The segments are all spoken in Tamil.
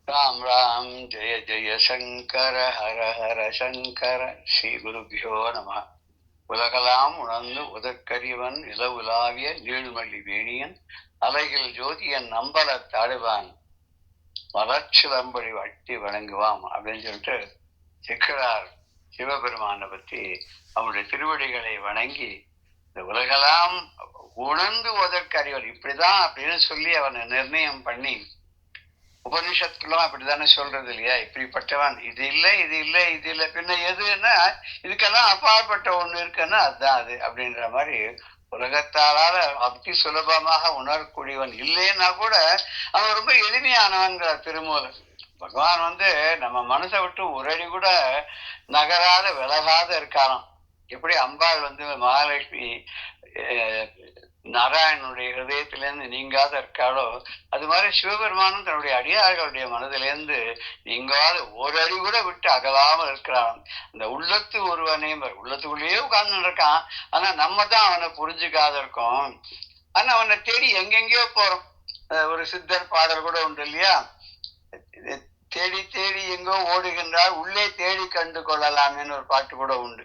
ராம் ராம் ஜெய ஜெய சங்கர ஹர ஹர சங்கர. ஸ்ரீ குருபியோ நம. உலகலாம் உணர்ந்து உதற்கரியவன் இளவுலாவிய நீழ்மல்லி வேணியன் அலைகள் ஜோதியன் நம்பல தாடுவான் மலர்ச்சிலம்படி வட்டி வணங்குவாம் அப்படின்னு சொல்லிட்டு சிக்கரார் சிவபெருமானை பத்தி அவனுடைய திருவடிகளை வணங்கி இந்த உலகெல்லாம் உணர்ந்து உதற்கறிவன் இப்படிதான் அப்படின்னு சொல்லி அவனை நிர்ணயம் பண்ணி உபனிஷத்துலாம் அப்படித்தானே சொல்றது இல்லையா? இப்படிப்பட்டவன் இது இல்லை இது இல்லை இது இல்லை பின்ன எதுன்னா இதுக்கெல்லாம் அப்பாற்பட்ட ஒண்ணு இருக்குன்னா அதுதான் அது அப்படின்ற மாதிரி உலகத்தாலால அதி சுலபமாக உணரக்கூடியவன் இல்லைன்னா கூட அவன் ரொம்ப எளிமையானவன்கிறார் திருமூலர். பகவான் நம்ம மனசை விட்டு ஒரு அடி கூட நகராத விலகாத இருக்காராம். எப்படி அம்பாள் மகாலட்சுமி நாராயணனுடைய ஹிருதயத்திலேருந்து நீங்காத இருக்காளோ அது மாதிரி சிவபெருமானும் தன்னுடைய அடியார்களுடைய மனதிலேருந்து நீங்காத ஒரு அடி கூட விட்டு அகலாமல் இருக்கிறான். அந்த உள்ளத்து ஒருவனையும் உள்ளத்துக்குள்ளேயே உட்கார்ந்து இருக்கான். ஆனா நம்ம தான் அவனை புரிஞ்சுக்காத இருக்கோம். ஆனா அவனை தேடி எங்கெங்கயோ போறோம். ஒரு சித்தர் பாடல் கூட உண்டு இல்லையா? தேடி தேடி எங்கோ ஓடுகின்றால் உள்ளே தேடி கண்டு கொள்ளலாமேன்னு ஒரு பாட்டு கூட உண்டு.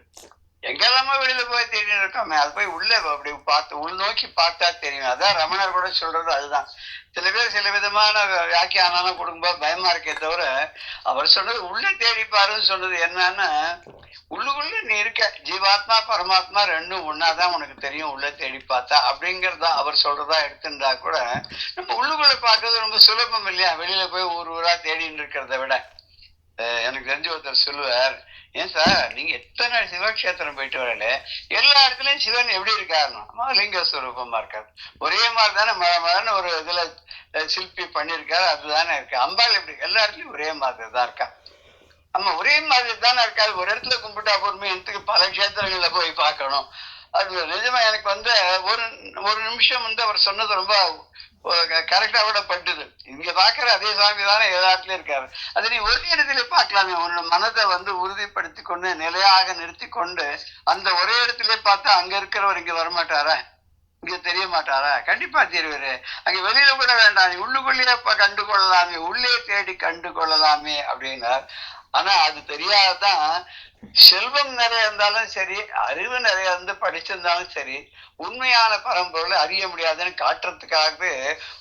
எங்கெல்லாமோ வெளியில போய் தேடி இருக்கோமே அது போய் உள்ள அப்படி பார்த்து உள்நோக்கி பார்த்தா தெரியும். அதான் ரமணர் கூட சொல்றது அதுதான். சில பேர் சில விதமான வியாக்கியானம் கொடுக்கும்போது பயமா இருக்கே தவிர அவர் சொன்னது உள்ளே தேடிப்பாருன்னு சொன்னது என்னன்னா உள்ளுக்குள்ள நீ இருக்க ஜீவாத்மா பரமாத்மா ரெண்டும் ஒன்னாதான் உனக்கு தெரியும் உள்ள தேடி பார்த்தா அப்படிங்கறதா அவர் சொல்றதா எடுத்துட்டா கூட நம்ம உள்ளுக்குள்ள பார்க்கறது ரொம்ப சுலபம் இல்லையா? வெளியில போய் ஊர் ஊரா தேடின்னு இருக்கிறத விட. எனக்கு தெரிஞ்ச ஒருத்தர் சொல்லுவார், ஏன் சார் நீங்க எத்தனை சிவக்ஷேத்திரம் போயிட்டு வரல எல்லா இடத்துலயும் சிவன் எப்படி இருக்காருன்னா லிங்க ஸ்வரூபமா இருக்காரு. ஒரே மாதிரி தானே மழை ஒரு இதுல சிற்பி பண்ணிருக்காரு அதுதானே இருக்கு. அம்பாள் எப்படி எல்லா இடத்துலயும் ஒரே மாதிரி தான் இருக்கா. ஆமா ஒரே மாதிரி தானே இருக்காது. ஒரு இடத்துல கும்பிட்டா பொறுமை எனக்கு பல கஷேத்திரங்கள்ல போய் பார்க்கணும். அது நிஜமா எனக்கு ஒரு ஒரு நிமிஷம் அவர் சொன்னது ரொம்ப கரெக்டா கூட பட்டுது. இங்க பாக்குற அதே சுவாமி தானே எல்லா இடத்துலயும் இருக்காரு. அது நீ ஒரே இடத்துல பார்க்கலாமே. உன்னோட மனதை உறுதிப்படுத்தி கொண்டு நிலையாக நிறுத்தி கொண்டு அந்த ஒரே இடத்துல பார்த்தா அங்க இருக்கிறவர் இங்க வரமாட்டாரா? இங்க தெரிய மாட்டாரா? கண்டிப்பா தெரிவாரு. அங்க வெளியில கூட வேண்டாம், நீ உள்ளுக்குள்ளேயே கண்டு கொள்ளலாமே, உள்ளே தேடி கண்டு கொள்ளலாமே அப்படின்னார். ஆனா அது தெரியாதான் செல்வம் நிறைய இருந்தாலும் சரி அறிவு நிறைய படிச்சிருந்தாலும் சரி உண்மையான பரம்பொருளை அறிய முடியாதுன்னு காட்டுறதுக்காகவே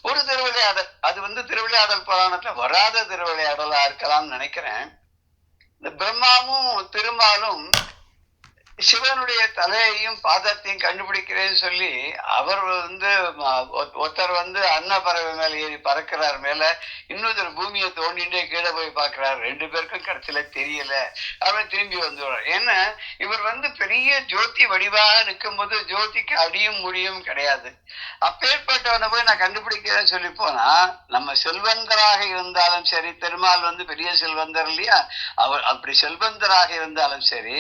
ஒரு திருவிளையாடல். அது திருவிளையாடல் புராணத்துல வராத திருவிளையாடலா இருக்கலாம்னு நினைக்கிறேன். இந்த பிரம்மாவும் திருமாலும் சிவனுடைய தலையையும் பாதத்தையும் கண்டுபிடிக்கிறேன்னு சொல்லி அவர் ஒருத்தர் அன்னப்பறவை மேல ஏறி பறக்கிறார் மேல, இன்னொருத்தர் பூமியை தோண்டிண்டே கீழே போய் பார்க்கிறார். ரெண்டு பேருக்கும் கடைசியில தெரியல. அவர் திரும்பி வந்துடுறார். ஏன்னா இவர் பெரிய ஜோதி வடிவாக நிற்கும் போது ஜோதிக்கு அடியும் முடியும் கிடையாது. அப்பேற்பட்டவனை போய் நான் கண்டுபிடிக்கிறேன்னு சொல்லி போனா நம்ம செல்வந்தராக இருந்தாலும் சரி, பெருமாள் பெரிய செல்வந்தர் இல்லையா? அவர் அப்படி செல்வந்தராக இருந்தாலும் சரி,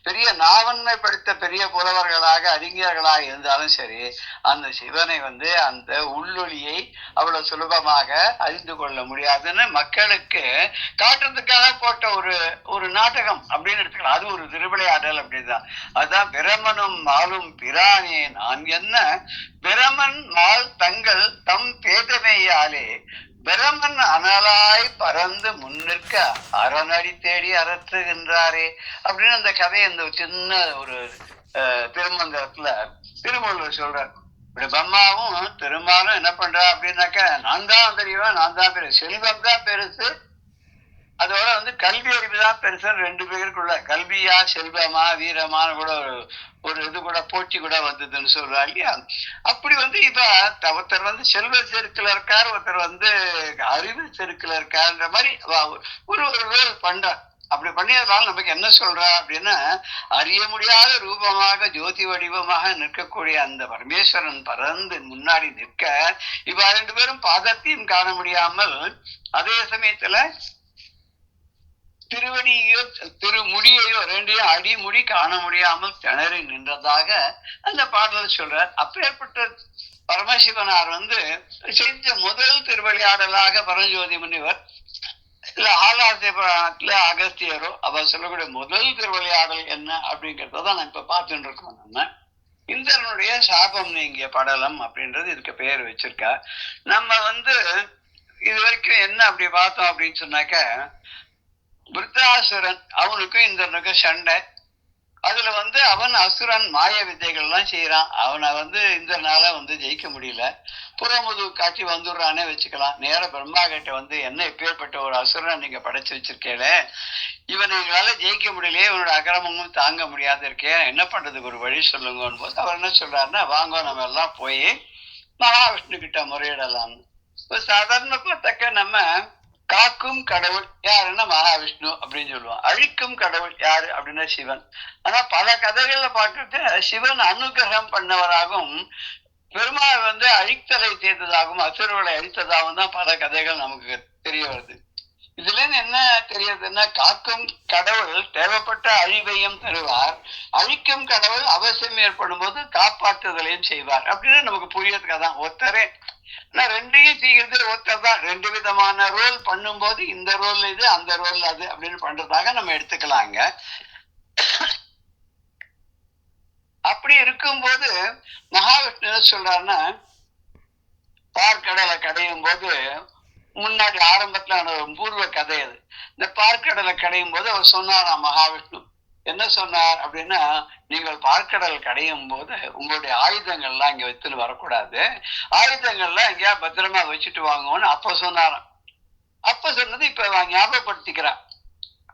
பெரிய நாவன்மைப்படுத்த பெரிய புலவர்களாக அறிஞர்களாக இருந்தாலும் சரி, அந்த சிவனை அந்த உள்ளொளியை அவ்வளவு சுலபமாக அறிந்து கொள்ள முடியாதுன்னு மக்களுக்கு காட்டுறதுக்காக போட்ட ஒரு நாடகம் அப்படின்னு எடுத்துக்கலாம். அது ஒரு திருவிளையாடல் அப்படிதான். அதுதான் பிரமனும் மாலும் பிரானே நான் என்ன பிரமன் மால் தங்கள் தம் பேதமையாலே பிரமன் அனலாய் பறந்து முன்னிற்க அரணடி தேடி அரற்றுகின்றாரே அப்படின்னு அந்த கதையை அந்த சின்ன ஒரு திருமந்திரத்துல திருமூலர் சொல்றார். இப்படி பிரம்மாவும் திருமாலும் என்ன பண்றா அப்படின்னாக்க நான் தான் தெரியுவேன், நான் தான் பெருசு, செல்வம் தான் பெருசு, அதோட கல்வி அறிவு தான் பெருசு. ரெண்டு பேருக்குள்ள கல்வியா செல்வமா வீரமான கூட ஒரு இது கூட போட்டி கூட வந்ததுன்னு சொல்றா இல்லையா? அப்படி இப்ப ஒருத்தர் செல்வ செருக்குல இருக்கார், ஒருத்தர் அறிவு செருக்குல இருக்காருன்ற மாதிரி ஒரு ரோல் பண்றார். அப்படி பண்ணியதுனால நமக்கு என்ன சொல்றா அப்படின்னா அறிய முடியாத ரூபமாக ஜோதி வடிவமாக நிற்கக்கூடிய அந்த பரமேஸ்வரன் பறந்து முன்னாடி நிற்க இவ ரெண்டு பேரும் பாதத்தையும் காண முடியாமல் அதே சமயத்துல திருவடியோ திருமுடியையோ ரெண்டையும் அடிமுடி காண முடியாமல் திணறி நின்றதாக அந்த பாடல சொல்றார். அப்பேற்பட்ட பரமசிவனார் செஞ்ச முதல் திருவிளையாடலாக பரஞ்சோதி முனிவர் இல்ல ஆலாசிய புராணத்துல அகஸ்தியரோ அவர் சொல்லக்கூடிய முதல் திருவிளையாடல் என்ன அப்படிங்கறதான் நான் இப்ப பார்த்துட்டு இருக்கோம். நம்ம இந்திரனுடைய சாபம் நீங்கிய படலம் அப்படின்றது இதுக்கு பெயர் வச்சிருக்கா. நம்ம இது வரைக்கும் என்ன அப்படி பார்த்தோம் அப்படின்னு சொன்னாக்க, விருத்தாசுரன் அவனுக்கும் இந்திரனுக்கும் சண்டை. அதுல அவன் அசுரன் மாய வித்தைகள் எல்லாம் செய்யறான். அவனை இந்திரனால ஜெயிக்க முடியல. புறமுதுகு காட்சி வந்துடுறானே வச்சுக்கலாம். நேர பிரம்மா கிட்ட என்ன எப்பேற்பட்ட ஒரு அசுரனை நீங்க படைச்சு வச்சிருக்கேல, இவனை எங்களால ஜெயிக்க முடியலையே, இவனோட அக்கிரமமும் தாங்க முடியாத இருக்கேன், என்ன பண்றதுக்கு ஒரு வழி சொல்லுங்கன்னு போது அவர் என்ன சொல்றாருன்னா, வாங்க நம்ம எல்லாம் போய் மகாவிஷ்ணு கிட்ட முறையிடலாம்னு. இப்போ சாதாரண பார்த்தாக்க நம்ம காக்கும் கடவுள் யாருன்னா மகாவிஷ்ணு அப்படின்னு சொல்லுவோம். அழிக்கும் கடவுள் யாரு அப்படின்னா சிவன். ஆனா பல கதைகள்ல பார்க்கறது சிவன் அனுகிரகம் பண்ணவராகவும் பெருமாள் அழித்தலை செய்ததாகவும் அசுரர்களை அழித்ததாகவும் தான் பல கதைகள் நமக்கு தெரிய வருது. இதுல என்ன தெரியுதுன்னா, காக்கும் கடவுள் தேவைப்பட்ட அழிவையும் தருவார், அழிக்கும் கடவுள் அவசியம் ஏற்படும் போது காப்பாற்றுதலையும் செய்வார் அப்படின்னு நமக்கு புரியறதுக்காக தான். ஒருத்தரே ஆனா ரெண்டையும் செய்யறது ஒருத்தர் தான். ரெண்டு விதமான ரோல் பண்ணும்போது இந்த ரோல் இது அந்த ரோல் அது அப்படின்னு பண்றதாக நம்ம எடுத்துக்கலாங்க. அப்படி இருக்கும்போது மகாவிஷ்ணு என்ன சொல்றாருன்னா, பார்க்கடலை கடையும் போது முன்னாடி ஆரம்பத்துல பூர்வ கதை அது. இந்த பார்க்கடலை கடையும் போது அவர் சொன்னாராம் மகாவிஷ்ணு. என்ன சொன்னார் அப்படின்னா, நீங்கள் பார்க்கடல் கடையும் போது உங்களுடைய ஆயுதங்கள்லாம் இங்க வச்சுன்னு வரக்கூடாது, ஆயுதங்கள்லாம் எங்கேயா பத்திரமா வச்சுட்டு வாங்குவோன்னு அப்ப சொன்னாராம். அப்ப சொன்னது இப்ப ஞாபகப்படுத்திக்கிறார்.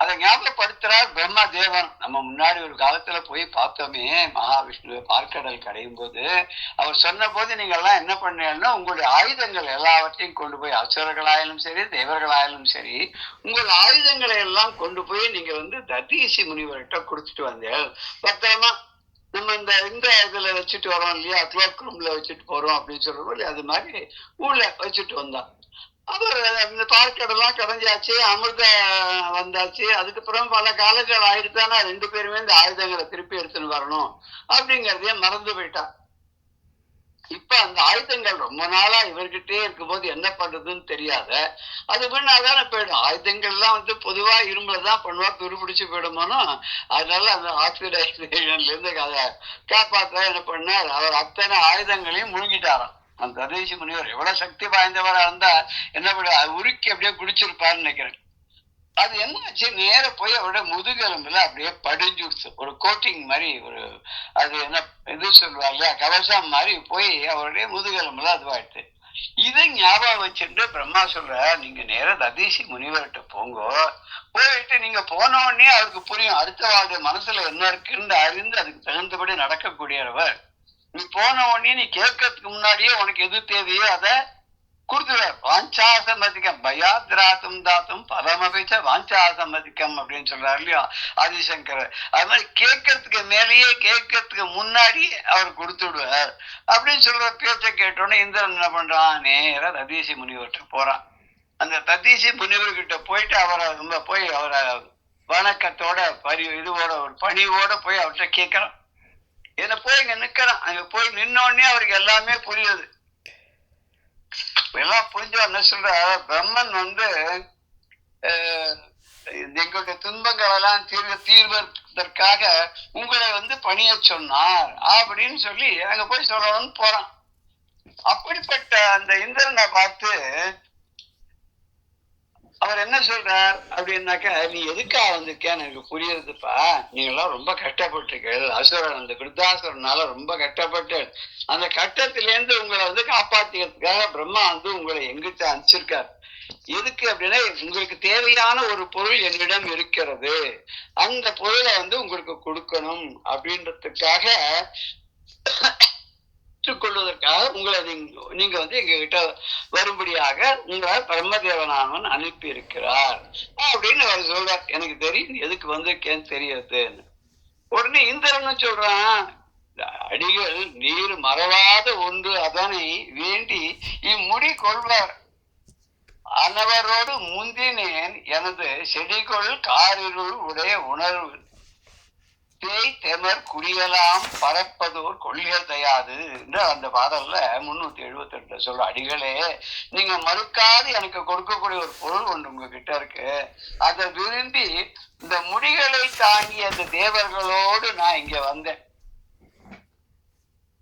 அதை ஞாபகப்படுத்துறார் பிரம்மா தேவன். நம்ம முன்னாடி ஒரு காலத்துல போய் பார்த்தோமே மகாவிஷ்ணுவை பார்க்கடல் கடையும் போது, அவர் சொன்ன போது நீங்க எல்லாம் என்ன பண்ணீங்கன்னா, உங்களுடைய ஆயுதங்கள் எல்லாவற்றையும் கொண்டு போய், அசுரர்களாயாலும் சரி தேவர்களாயாலும் சரி, உங்கள் ஆயுதங்களை எல்லாம் கொண்டு போய் நீங்க ததீசி முனிவர்கிட்ட கொடுத்துட்டு வந்தேன் பத்திரமா. நம்ம இந்த இதுல வச்சுட்டு வரோம் இல்லையா, கிளாக் ரூம்ல வச்சுட்டு போறோம் அப்படின்னு சொல்றோம், அது மாதிரி ஊர்ல வச்சுட்டு வந்தான். அவர் இந்த பார்க்கடெல்லாம் கடைஞ்சாச்சு, அமிர்த வந்தாச்சு. அதுக்கப்புறம் பல காலங்கள் ஆயிடுத்தானா ரெண்டு பேருமே இந்த ஆயுதங்களை திருப்பி எடுத்துன்னு வரணும் அப்படிங்கறதையே மறந்து போயிட்டா. இப்ப அந்த ஆயுதங்கள் ரொம்ப நாளா இவர்கிட்டே இருக்கும் போது என்ன பண்றதுன்னு தெரியாத, அது பண்ணாதானே போயிடும். ஆயுதங்கள்லாம் பொதுவா இரும்புலதான் பண்ணுவா, துருபிடிச்சு போயிடுமோனோ. அதனால அந்த ஆக்சிடைசேஷன்ல இருந்து அதை காப்பாற்ற என்ன பண்ணார், அவர் அத்தனை ஆயுதங்களையும் முழுங்கிட்டாராம். அந்த ததீசி முனிவர் எவ்வளவு சக்தி வாய்ந்தவரா இருந்தா என்ன பண்ண, உருக்கி அப்படியே குடிச்சிருப்பாருன்னு நினைக்கிறேன். அது என்ன ஆச்சு, நேர போய் அவருடைய முதுகெலும்புல அப்படியே படிஞ்சுடுச்சு, ஒரு கோட்டிங் மாதிரி, ஒரு அது என்ன இது சொல்லுவாங்க இல்லையா, கவசம் மாதிரி போய் அவருடைய முதுகெலும்புல அதுவாயிடுச்சு. இதை ஞாபகம் வச்சுட்டு பிரம்மா சொல்ற, நீங்க நேர ததீசி முனிவர்கிட்ட போங்கோ, போயிட்டு நீங்க போன உடனே அவருக்கு புரியும் அடுத்த வாழ்க்கை மனசுல என்ன இருக்குன்னு அறிந்து அதுக்கு தகுந்தபடி நடக்கக்கூடியவர். நீ போன உடனே நீ கேட்கறதுக்கு முன்னாடியே உனக்கு எது தேவையோ அதை கொடுத்துட. வாஞ்சாசம்மதிக்கம் பயாத்ராத்தும் தாத்தும் பரமபிச்ச வாஞ்சாசம்மதிக்கம் அப்படின்னு சொல்றாரு இல்லையா ஆதிசங்கர். அது மாதிரி கேட்கறதுக்கு மேலேயே கேட்கறதுக்கு முன்னாடி அவர் கொடுத்து விடுவார் அப்படின்னு சொல்ற பேச்சை கேட்டோன்னே இந்திரன் என்ன பண்றான், நேர ததீசி முனிவர்கிட்ட போறான். அந்த ததீசி முனிவர்கிட்ட போயிட்டு அவரை போய் அவரை வணக்கத்தோட இதுவோட ஒரு பணிவோட போய் அவர்கிட்ட கேட்கிறான். என்ன போய் இங்க நிக்கிறான். அங்க போய் நின்னோடனே அவருக்கு எல்லாமே புரியுது. எல்லாம் புரிஞ்சு என்ன சொல்ற, பிரம்மன் எங்களுடைய துன்பங்கள் எல்லாம் தீர்வதற்காக உங்களை பணிய சொன்னார் அப்படின்னு சொல்லி அங்க போய் சொல்லணும்னு போறான். அப்படிப்பட்ட அந்த இந்திரனை பார்த்து அவர் என்ன சொல்றார் அப்படின்னாக்க, நீ எதுக்காக வந்திருக்கேன்னு எனக்கு புரியுறதுப்பா. நீங்க எல்லாம் ரொம்ப கஷ்டப்பட்டிருக்கீர்கள், அசுரன் அந்த விருத்தாசுரனால ரொம்ப கஷ்டப்பட்டு அந்த கட்டத்திலேருந்து உங்களை காப்பாத்திக்கிறதுக்காக பிரம்மா உங்களை எங்கிட்ட அனுப்பிச்சிருக்கார். எதுக்கு அப்படின்னா, உங்களுக்கு தேவையான ஒரு பொருள் என்னிடம் இருக்கிறது, அந்த பொருளை உங்களுக்கு கொடுக்கணும் அப்படின்றதுக்காக கொள்வதற்காக உங்களை நீங்க எங்க கிட்ட வரும்படியாக உங்களை பிரம்மதேவனானவன் அனுப்பி இருக்கிறார் அப்படின்னு அவர் சொல்றார். எனக்கு தெரியும் எதுக்கு வந்திருக்கேன்னு தெரியுதுன்னு. உடனே இந்திரன் சொல்றான், அடிகள் நீர் மறவாத ஒன்று அதனை வேண்டி இம்முடி கொள்வார், அனவரோடு முந்தினேன் எனது செடிகொள் காரிருள் உடைய உணர்வு தேய் தெமர் குடியலாம் பரப்பதோர் கொள்ளிகள் தயாது என்று அந்த பாடல்ல 378 சொல்ற. அடிகளே, நீங்க மறுக்காது எனக்கு கொடுக்கக்கூடிய ஒரு பொருள் ஒன்று உங்ககிட்ட இருக்கு, அதை விரும்பி இந்த முடிகளை தாங்கிய அந்த தேவர்களோடு நான் இங்க வந்தேன்.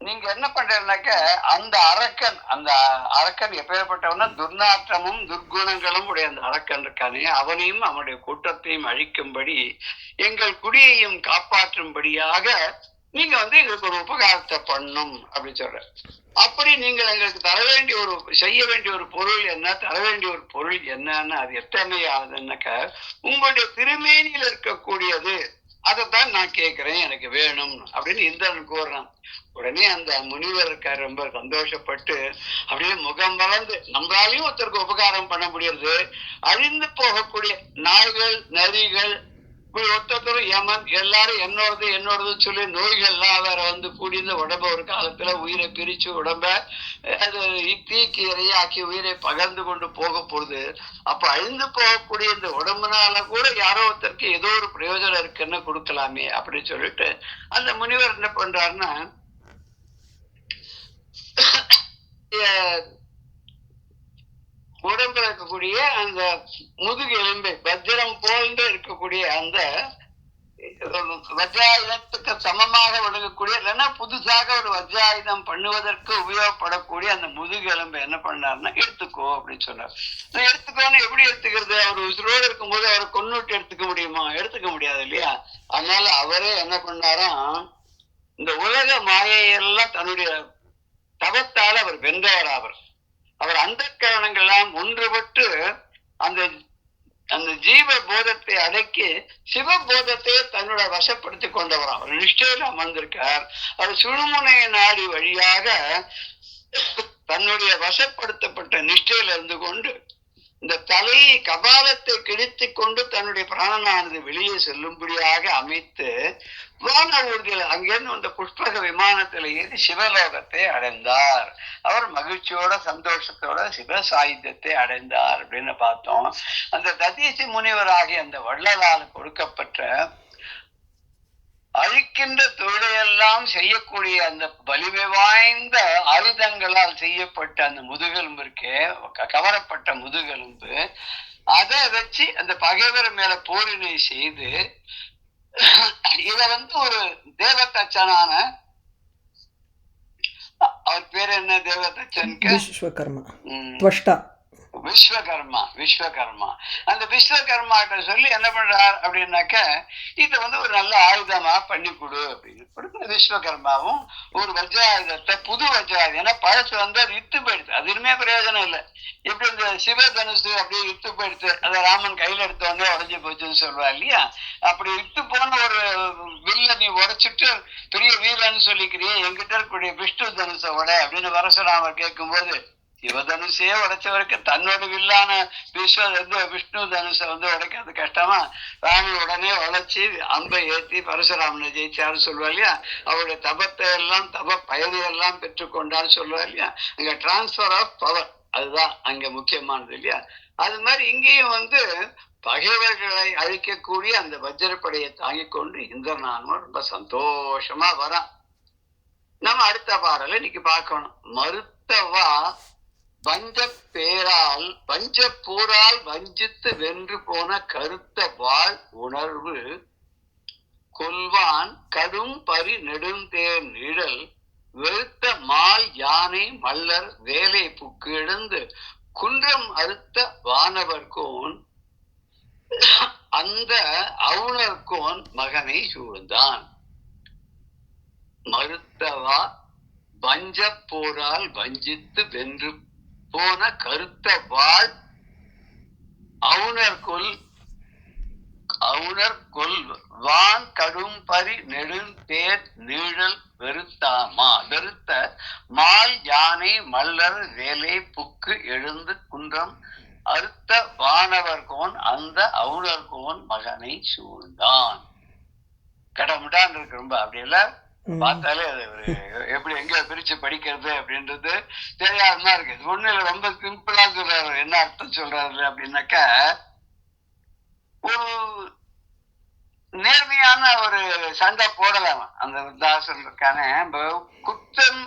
நீங்க என்ன பண்றீங்கன்னாக்க அந்த அரக்கன் எப்பேற்பட்டவனா துர்நாற்றமும் துர்குணங்களும் உடைய அந்த அரக்கன் இருக்கானே, அவனையும் அவனுடைய கூட்டத்தையும் அழிக்கும்படி எங்கள் குடியையும் காப்பாற்றும்படியாக நீங்க எங்களுக்கு ஒரு உபகாரத்தை பண்ணும் அப்படின்னு சொல்ற. அப்படி நீங்கள் எங்களுக்கு தர வேண்டிய செய்ய வேண்டிய ஒரு பொருள் என்ன, தர வேண்டிய ஒரு பொருள் என்னன்னு அது எத்தனையானதுன்னாக்க உங்களுடைய திருமேனியில் இருக்கக்கூடியது, அதைத்தான் நான் கேட்கிறேன், எனக்கு வேணும் அப்படின்னு இந்திரன் கூறுறான். உடனே அந்த முனிவர் இருக்கார், ரொம்ப சந்தோஷப்பட்டு அப்படியே முகம் வளர்ந்து, நம்மளாலையும் ஒருத்தருக்கு உபகாரம் பண்ண முடியாது, அழிந்து போகக்கூடிய நாய்கள் நரிகள் ஒருத்தரும் யமன் எல்லாரும் என்னோடது சொல்லி நோய்கள்லாம் வேற கூடி இந்த உடம்ப ஒரு காலத்துல உயிரை பிரிச்சு உடம்ப அது தீக்கு இறையாக்கி உயிரை பகர்ந்து கொண்டு போக போகுது. அப்ப அழிந்து போகக்கூடிய இந்த உடம்புனால கூட யாரோ ஒருத்தருக்கு ஏதோ ஒரு பிரயோஜனம் இருக்குன்னு கொடுக்கலாமே அப்படின்னு சொல்லிட்டு அந்த முனிவர் என்ன பண்றாருன்னா, உடம்புல இருக்கக்கூடிய அந்த முதுகு எலும்பை வஜ்ரம் போன்று இருக்கக்கூடிய அந்த வஜ்ராயுதத்துக்கு சமமாக விளங்கக்கூடிய, இல்லைன்னா புதுசாக ஒரு வஜ்ராயுதம் பண்ணுவதற்கு உபயோகப்படக்கூடிய அந்த முதுகு எலும்பை என்ன பண்ணாருன்னா எடுத்துக்கோ அப்படின்னு சொன்னார். எடுத்துக்கோன்னு எப்படி எடுத்துக்கிறது? அவர் உசுரோடு இருக்கும்போது அவரை கொன்னுட்டு எடுத்துக்க முடியுமா? எடுத்துக்க முடியாது இல்லையா? அதனால அவரே என்ன பண்ணாராம், இந்த உலக மாயையெல்லாம் தன்னுடைய தவத்தால் அவர் வென்றவர். அவர் அந்த காரணங்கள்லாம் ஒன்றுபட்டு அந்த அந்த ஜீவ போதத்தை அடக்கி சிவபோதத்தை தன்னோட வசப்படுத்தி கொண்டவராம். அவர் நிஷ்டையில அமர்ந்திருக்கார். அவர் சுழுமுனைய நாடி வழியாக தன்னுடைய வசப்படுத்தப்பட்ட நிஷ்டையில இருந்து கொண்டு இந்த தலையை கபாலத்தை கிழித்து கொண்டு தன்னுடைய பிராணனானது வெளியே செல்லும்படியாக அமைத்து வான ஊர்தியில் அங்கிருந்து அந்த புஷ்பக விமானத்தில் ஏறி சிவலோகத்தை அடைந்தார். அவர் மகிழ்ச்சியோட சந்தோஷத்தோட சிவ சாயுத்தியத்தை அடைந்தார் அப்படின்னு பார்த்தோம். அந்த ததீசி முனிவராகிய அந்த வள்ளலால் கொடுக்கப்பட்ட அழிக்கின்ற தொழிலையெல்லாம் செய்யக்கூடிய அந்த வலிமை வாய்ந்த ஆயுதங்களால் செய்யப்பட்ட அந்த முதுகெலும்பு இருக்கே, கவரப்பட்ட முதுகெலும்பு, அதை வச்சு அந்த பகைவர் மேல போரினை செய்து இத ஒரு தேவதச்சனான, அவர் பேர் என்ன தேவதச்சனுக்கு? விஸ்வகர்மா. அந்த விஸ்வகர்மாட்ட சொல்லி என்ன பண்றார் அப்படின்னாக்க, இத ஒரு நல்ல ஆயுதமா பண்ணி கொடு அப்படின்னு கொடுத்து விஸ்வகர்மாவும் ஒரு வஜ்ராயுதத்தை, புது வஜ்ராயுதம், ஏன்னா பழசு அது இத்து போயிடுச்சு, அது இனிமே பிரயோஜனம் இல்லை. எப்படி இந்த சிவதனுசு அப்படியே இத்து போயிடுச்சு, அதை ராமன் கையில எடுத்தோடனே உடஞ்சி போச்சுன்னு சொல்லுவா இல்லையா? அப்படி இத்து போன ஒரு வில்ல நீ உடைச்சிட்டு பெரிய வீரன்னு சொல்லிக்கிறியே, என்கிட்ட இருக்கக்கூடிய விஷ்ணு தனுசோட அப்படின்னு பரசுராமர் கேட்கும்போது, சிவதனுசே உடைச்சவருக்கு தன்னோட வில்லான விஷ்ணு தனுசை உடைக்கிறது கஷ்டமா? ராமன் உடனே உழைச்சி அம்பை ஏற்றி பரசுராமனை ஜெயிச்சாரு சொல்லுவா இல்லையா? அவருடைய தபத்தை எல்லாம் தப பயனை எல்லாம் பெற்றுக்கொண்டான்னு சொல்லுவா இல்லையா? அங்க டிரான்ஸ்பர் ஆஃப் பவர், அதுதான் அங்க முக்கியமானது இல்லையா? அது மாதிரி இங்கேயும் பகைவர்களை அழிக்கக்கூடிய அந்த வஜ்ரப்படையை தாங்கிக் கொண்டு இந்திரனானும் ரொம்ப சந்தோஷமா வரான். நம்ம அடுத்த பாடலை இன்னைக்கு பார்க்கணும். மறுத்தவா வஞ்ச பேரால் வஞ்ச போரால் வஞ்சித்து வென்று போன கருத்த வாழ் உணர்வு கொல்வான் கடும் பரி நெடுந்தேர் நிழல் வெறுத்த மால் யானை மல்லர் வேலை புக்கு எழுந்து குன்றம் அறுத்த வானவர்கோன் அந்த அவுணர்கோன் மகனை சூழ்ந்தான். மறுத்தவா வஞ்ச போரால் வஞ்சித்து வென்று போன கருத்த வாழ் அவுணர் கொல் வான் கடும் பரி நெடுந்தேர் நீழல் வெறுத்த மால் யானை மல்லர் வேலை புக்கு எழுந்து குன்றம் அறுத்த வானவர்கோன் அந்த அவுணர்கோன் மகனை சூழ்ந்தான். கடமுடான் இருக்கு ரொம்ப, அப்படி இல்ல பார்த்தாலே அது எப்படி எங்க பிரிச்சு படிக்கிறது அப்படின்றது தெரியாதுதான் இருக்கு. இது ஒண்ணு இல்ல, ரொம்ப சிம்பிளா சொல்றாரு. என்ன அர்த்தம் சொல்றாரு அப்படின்னாக்க, ஒரு நேர்மையான ஒரு சண்டை போடலாம் அந்த தாசன் இருக்கானே, குற்றம்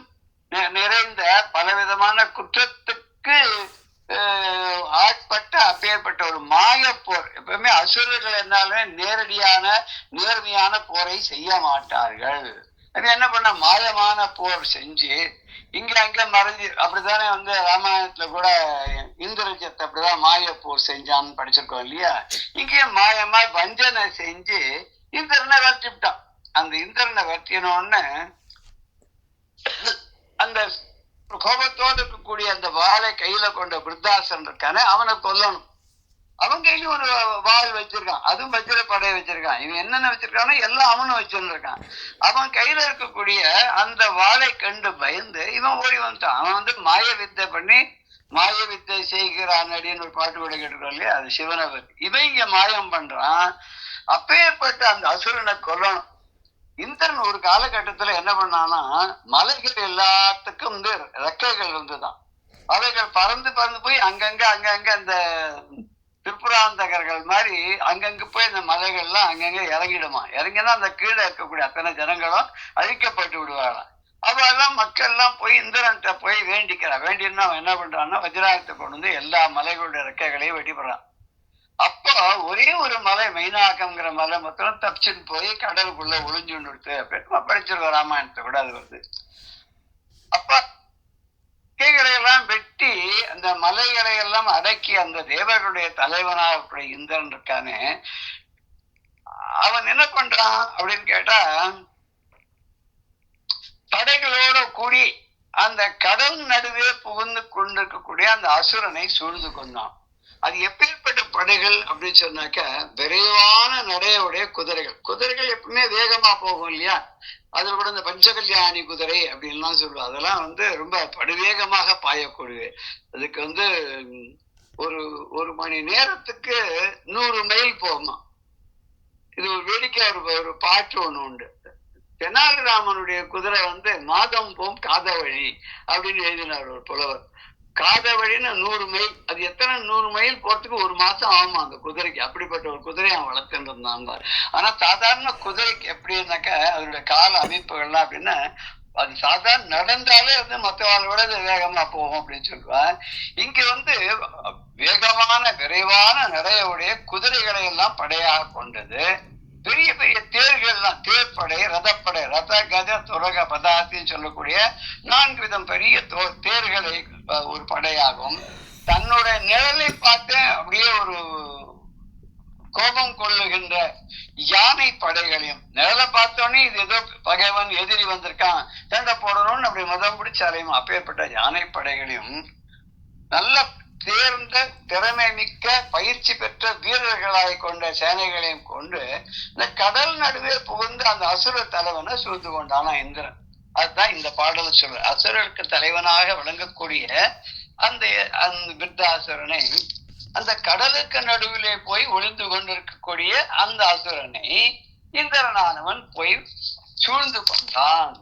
நிறைந்த பலவிதமான குற்றத்துக்கு ஆட்பட்ட அப்பேற்பட்ட ஒரு மாய போர். எப்பவுமே அசுரர்கள் என்னாலுமே நேரடியான நேர்மையான போரை செய்ய மாட்டார்கள். அது என்ன பண்ண மாயமான போர் செஞ்சு இங்க அங்க மறைஞ்சு. அப்படித்தானே ராமாயணத்துல கூட இந்திரஜித் அப்படிதான் மாய போர் செஞ்சான்னு படிச்சிருக்கோம் இல்லையா? இங்கே மாயமா வஞ்சனை செஞ்சு இந்திரனை வெட்டிவிட்டான். அந்த இந்திரனை வெட்டினோன்னு அந்த கோபத்தோடு இருக்கக்கூடிய அந்த வாளை கையில கொண்ட விருத்தாசன் இருக்கானே அவனை கொல்லணும். அவன் கையில ஒரு வாள் வச்சிருக்கான், அதுவும் வஜ்ர படை வச்சிருக்கான். இவன் என்னென்ன வச்சிருக்கானோ எல்லாம் அவனும் வச்சிருக்கான். அவன் கையில இருக்கக்கூடிய அந்த வாளை கண்டு பயந்து இவன் ஓடி வந்துட்டான். அவன் மாய வித்தை பண்ணி மாய வித்தை செய்கிறான் அப்படின்னு ஒரு பாட்டு கூட கேட்டுருக்கோம் இல்லையா? அது சிவனை பத்தி. இவன் இங்க மாயம் பண்றான். அப்பேற்பட்ட அந்த அசுரனை கொல்லணும். இந்திரன் ஒரு காலகட்டத்துல என்ன பண்ணான்னா, மலைகள் எல்லாத்துக்கும் ரெக்கைகள் இருந்துதான். அவைகள் பறந்து பறந்து போய் அங்கங்க அந்த திரிபுராந்தகர்கள் மாதிரி அங்கங்க போய் இந்த மலைகள்லாம் அங்கங்க இறங்கிடுமா. இறங்கினா அந்த கீழே இருக்கக்கூடிய அத்தனை ஜனங்களும் அழிக்கப்பட்டு விடுவாராம். அவெல்லாம் மக்கள் எல்லாம் போய் இந்திரன்ட்ட போய் வேண்டிக்கிறா. வேண்டினா அவன் என்ன பண்றான்னா வஜ்ராயத்தை கொண்டு எல்லா மலைகளுடைய ரெக்கைகளையும் வெட்டிப்படுறான். அப்போ ஒரே ஒரு மலை மைனாக்கம்ங்கிற மலை மொத்தம் தப்பிச்சுன்னு போய் கடலுக்குள்ள ஒளிஞ்சுன்னு அப்படின்னு படிச்சிருக்கோம் ராமாயணத்தை கூட. அது வருது. அப்ப கைகளை எல்லாம் வெட்டி அந்த மலைகளை எல்லாம் அடக்கி அந்த தேவர்களுடைய தலைவனாக இந்திரன் இருக்கானே, அவன் என்ன பண்றான் அப்படின்னு கேட்டா, படைகளோட கூடி அந்த கடல் நடுவே புகுந்து கொண்டிருக்கக்கூடிய அந்த அசுரனை சூழ்ந்து கொண்டான். அது எப்பேற்பட்ட படைகள் அப்படின்னு சொன்னாக்க, விரைவான நடையுடைய குதிரைகள். குதிரைகள் எப்பவுமே வேகமா போகும் இல்லையா? அதுல கூட இந்த பஞ்சகல்யாணி குதிரை அப்படின்லாம் சொல்லுவோம். அதெல்லாம் ரொம்ப படுவேகமாக பாயக்கூடிய. அதுக்கு ஒரு மணி நேரத்துக்கு 100 மைல் போகுமா. இது ஒரு வேடிக்கை. ஒரு பாட்டு ஒண்ணு உண்டு. தெனாலிராமனுடைய குதிரை மாதம் போம் காத வழி அப்படின்னு எழுதினார் ஒரு புலவர். காத வழின்னு 100 மைல். அது எத்தனை 100 மைல் போறதுக்கு 1 மாசம் ஆகுமா அந்த குதிரைக்கு. அப்படிப்பட்ட ஒரு குதிரையை அவன் வளர்த்துட்டு இருந்தாங்க. ஆனா சாதாரண குதிரைக்கு எப்படின்னாக்க அதனுடைய கால அமைப்புகள்லாம் அப்படின்னா, அது சாதாரண நடந்தாலே மற்றவாளோட வேகமா போகும் அப்படின்னு சொல்லுவான். இங்க வேகமான விரைவான நடையுடைய குதிரைகளை எல்லாம் படையாக கொண்டது. பெரிய பெரிய தேர்கள்லாம், தேர்ப்படை, ரதப்படை, ரத கஜ துரக பதாத்தின்னு சொல்லக்கூடிய 4 விதம் பெரிய தேர்களை ஒரு படையாகும். தன்னுடைய நிழலை பார்த்து அப்படியே ஒரு கோபம் கொள்ளுகின்ற யானை படைகளையும், நிழலை பார்த்தோன்னே இது ஏதோ பகைவன் எதிரி வந்திருக்கான் சண்டை போடணும்னு அப்படி முதம் பிடிச்சு அலையும். அப்பேற்பட்ட யானை படைகளையும் நல்ல தேர்ந்த திறமை மிக்க பயிற்சி பெற்ற வீரர்களாய் கொண்ட சேனைகளையும் கொண்டு இந்த கடல் நடுவே புகுந்து அந்த அசுர தலைவனை சூழ்ந்து கொண்டானா இந்திரன். அதுதான் இந்த பாடல் சொல்ற. அசுரருக்கு தலைவனாக விளங்கக்கூடிய அந்த விருத்தாசுரனை, அந்த கடலுக்கு நடுவிலே போய் ஒளிந்து கொண்டிருக்கக்கூடிய அந்த அசுரனை இந்திரனானவன் போய் சூழ்ந்து கொண்டான்.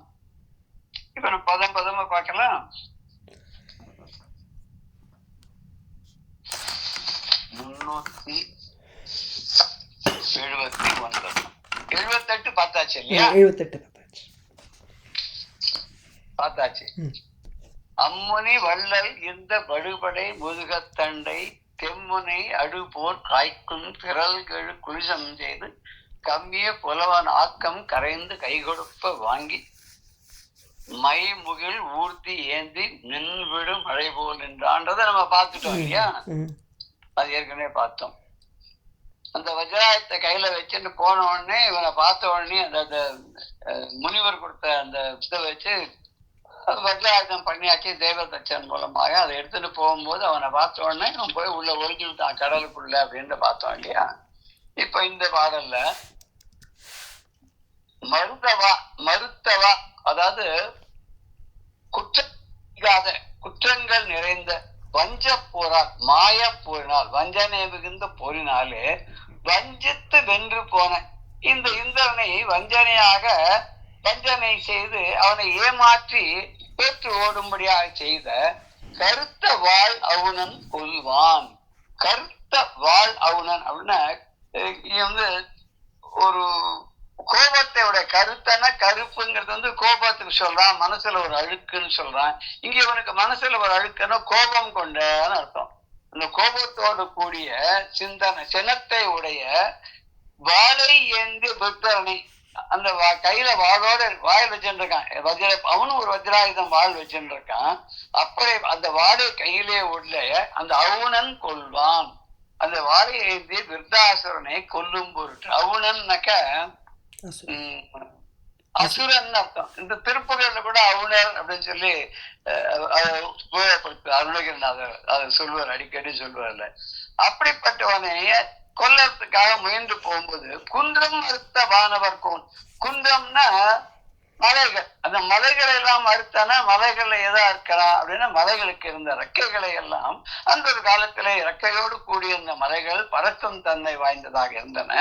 இப்ப நம்ம பதம் பதமா பார்க்கலாம். 379 78 பார்த்தாச்சு இல்லையா? 78 பார்த்தாச்சு. அம்முனி வள்ளல் இந்த வடுபடை முதுகத்தண்டை தெம்முனை அடுபோர் காய்க்கும் திரள்கெழு குளிசம் செய்து கம்மிய புலவன் ஆக்கம் கரைந்து கைகொடுப்ப வாங்கி மை முகில் ஊர்த்தி ஏந்தி நின்விடும் மழை போல் என்றான்றதை நம்ம பார்த்துட்டோம் இல்லையா? அது ஏற்கனவே பார்த்தோம். அந்த வஜ்ராயத்தை கையில வச்சுட்டு போன உடனே இவனை பார்த்த உடனே அந்த முனிவர் கொடுத்த அந்த இதை வச்சு வஜ்ராயுதம் பண்ணியாச்சு தேவதச்சன் மூலமாக. அதை எடுத்துட்டு போகும்போது அவனை பார்த்த உடனே அவன் போய் உள்ள ஒழிஞ்சுட்டான் கடலுக்குள்ள அப்படின்னு பார்த்தோம் இல்லையா? இப்ப இந்த பாடல்ல மறுத்தவா அதாவது குற்றங்கள் நிறைந்த வஞ்ச போரால், மாய போரினால், வஞ்சனை மிகுந்த போரினாலே வஞ்சித்து வென்று போன இந்த இந்திரனை வஞ்சனை செய்து அவனை ஏமாற்றி பேற்று ஓடும்படியாக செய்த கருத்த வாழ் அவுணன் கொல்வான். கருத்த வாழ் அவுணன் அப்படின்னா ஒரு கோபத்தையோட கருத்தன கருப்புங்கிறது கோபத்துக்கு சொல்றான், மனசுல ஒரு அழுக்குன்னு சொல்றான். இங்க இவனுக்கு மனசுல ஒரு அழுக்குன்னா கோபம் கொண்டன்னு அர்த்தம். அந்த கோபத்தோடு கூடிய சிந்தனை சினத்தை உடைய வாளை ஏந்தி புத்தரனை அந்த கையில வாளோட வாயில் வச்சுட்டு இருக்கான். அவனும் ஒரு வஜ்ராயுதம் வாழ் வச்சுட்டு இருக்கான். அப்படியே அந்த வாளை கையிலே உள்ள அந்த அவுணன் கொள்வான். அந்த வாளை ஏந்தி விருத்தாசுரனை கொல்லும் பொருட்டு. அவுணன்னாக்க அசுரன் அர்த்தம். இந்த திருப்புகள்ல கூட அவுணர் அப்படின்னு சொல்லி அருணகிரிநாதர் அதை சொல்வார், அடிக்கடி சொல்வார்ல. அப்படிப்பட்டவனை கொல்லறதுக்காக முயன்று போகும்போது குன்றம் மறுத்த வானவர் கோன். குன்றம்னா மலைகள். அந்த மலைகளை எல்லாம் மறுத்தானா மலைகள்ல எதா இருக்கிறான் அப்படின்னா மலைகளுக்கு இருந்த ரெக்கைகளை எல்லாம் அந்த ஒரு காலத்திலே ரெக்கையோடு கூடிய இந்த மலைகள் பறக்கும் தன்மை வாய்ந்ததாக இருந்தன.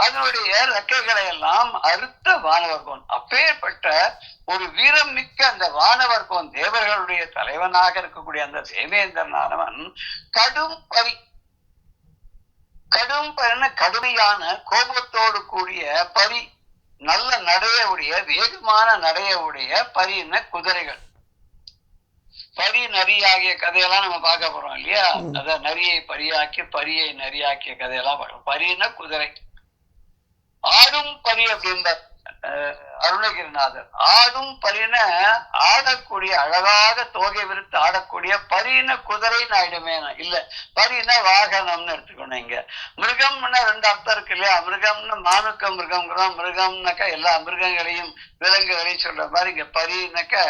அதனுடைய ரெக்கைகளை எல்லாம் அறுத்த வானவர்கோன். அப்பேற்பட்ட ஒரு வீரம் மிக்க அந்த வானவர்கோன் தேவர்களுடைய தலைவனாக இருக்கக்கூடிய அந்த தேவேந்திரனானவன் கடும் பரி கடுமையான கோபத்தோடு கூடிய பரி, நல்ல நடையுடைய வேகமான நடையுடைய பரின குதிரைகள். பரி நரி ஆகிய கதையெல்லாம் நம்ம பார்க்க போறோம் இல்லையா? அத நரியை பரியாக்கி பரியை நரியாக்கிய கதையெல்லாம் பார்க்கணும். பரின குதிரை. ஆடும் பரி அப்படின்ற அருணகிரிநாதர். ஆடும் பரின ஆடக்கூடிய, அழகாக தோகை விரித்து ஆடக்கூடிய பரின குதிரை ஆயிடுமே இல்ல, பரின வாகனம்னு எடுத்துக்கணும். இங்க மிருகம்னா ரெண்டு அர்த்தம் இருக்கு இல்லையா? மிருகம்னு மானுக்க மிருகம்ங்கிறோம். மிருகம்னாக்கா எல்லா மிருகங்களையும் விலங்குகளையும் சொல்ற மாதிரி இங்க பரினாக்க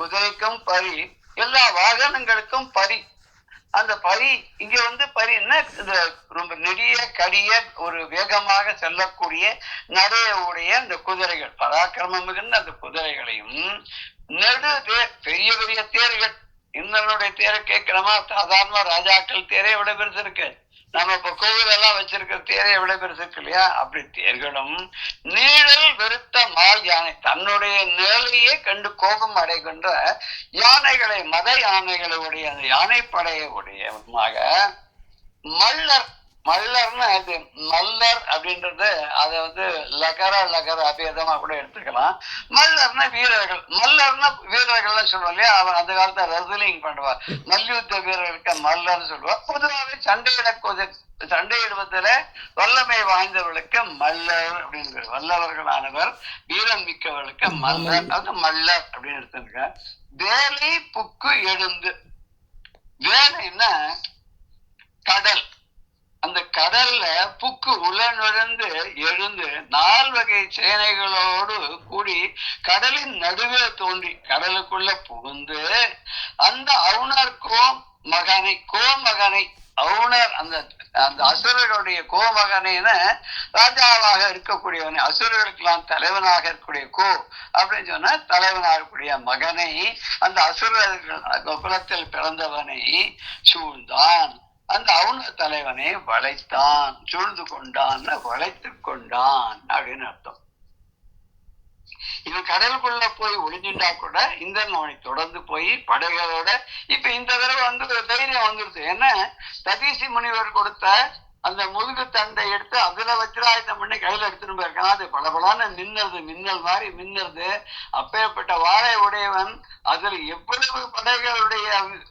குதிரைக்கும் பரி, எல்லா வாகனங்களுக்கும் பரி. அந்த பரி இங்க பரின்னா இந்த ரொம்ப நெடிய கடிய ஒரு வேகமாக செல்லக்கூடிய நடையுடைய அந்த குதிரைகள், பராக்கிரமம் மிகுந்த அந்த குதிரைகளையும் நெடு பெரிய பெரிய தேர்கள். இந்திரனுடைய தேரை கேட்கிறோமா? சாதாரண ராஜாக்கள் தேரே எவ்வளவு பெருசு இருக்கு. நம்ம இப்ப கோவில் எல்லாம் வச்சிருக்கிற தேரை எவ்வளவு பெருசு இருக்கு இல்லையா? அப்படி தேர்களும் நீழல் வெறுத்த மால் யானை, தன்னுடைய நிழலையே கண்டு கோபம் அடைகின்ற யானைகளை, மத யானைகளுடைய அந்த யானைப்படையை உடையமாக மல்லர். மல்லர்னு அது மல்லர் அப்படின்றது அதை லகர அபேதமா கூட எடுத்துக்கலாம். மல்லர்னா வீரர்கள். மல்லர்னா வீரர்கள்னு சொல்லுவோம் இல்லையா? அவன் அந்த காலத்துல ரெஸ்லிங் பண்ணுவார். மல்யுத்த வீரர்களுக்கு மல்லர்னு சொல்லுவார். பொதுவாகவே சண்டையிடுவதில வல்லமை வாய்ந்தவர்களுக்கு மல்லர் அப்படின்னு, வல்லவர்களானவர் வீரம் மிக்கவர்களுக்கு மல்லர், அது மல்லர் அப்படின்னு எடுத்துருக்க. வேலை புக்கு எழுந்து. வேலைன்னா கடல். அந்த கடல்ல புக்கு உளநுழைந்து எழுந்து 4 வகை சேனைகளோடு கூடி கடலின் நடுவே தோன்றி கடலுக்குள்ள புகுந்து அந்த அவுணர் கோமகனை அவுணர் அந்த அசுரர்களுடைய கோமகனைன்னு ராஜாவாக இருக்கக்கூடியவனை, அசுரர்களுக்கெல்லாம் தலைவனாக இருக்கக்கூடிய அப்படின்னு சொன்னா தலைவனாக இருக்கக்கூடிய மகனை, அந்த அசுரர்கள் குலத்தில் பிறந்தவனை சூழ்ந்தான். அந்த அவுணர் தலைவனை வளைத்தான். சூழ்ந்து கொண்டான், வளைத்து கொண்டான் அப்படின்னு அர்த்தம். இவன் கடலுக்குள்ள போய் ஒளிஞ்சுட்டா கூட இந்திரன் அவனை தொடர்ந்து போய் படைகளோட இப்ப இந்த தடவை தைரியம் வந்துருது. ஏன்னா ததீசி முனிவர் கொடுத்த அந்த முதுகு தண்டை எடுத்து அதுல வஜ்ராயுதம் பண்ணி கையில எடுத்துட்டு போயிருக்கான். அது பலபலான மின்னல் மாதிரி மின்னது. அப்பேற்பட்ட வாழை உடையவன் அதுல எவ்வளவு படைகளுடைய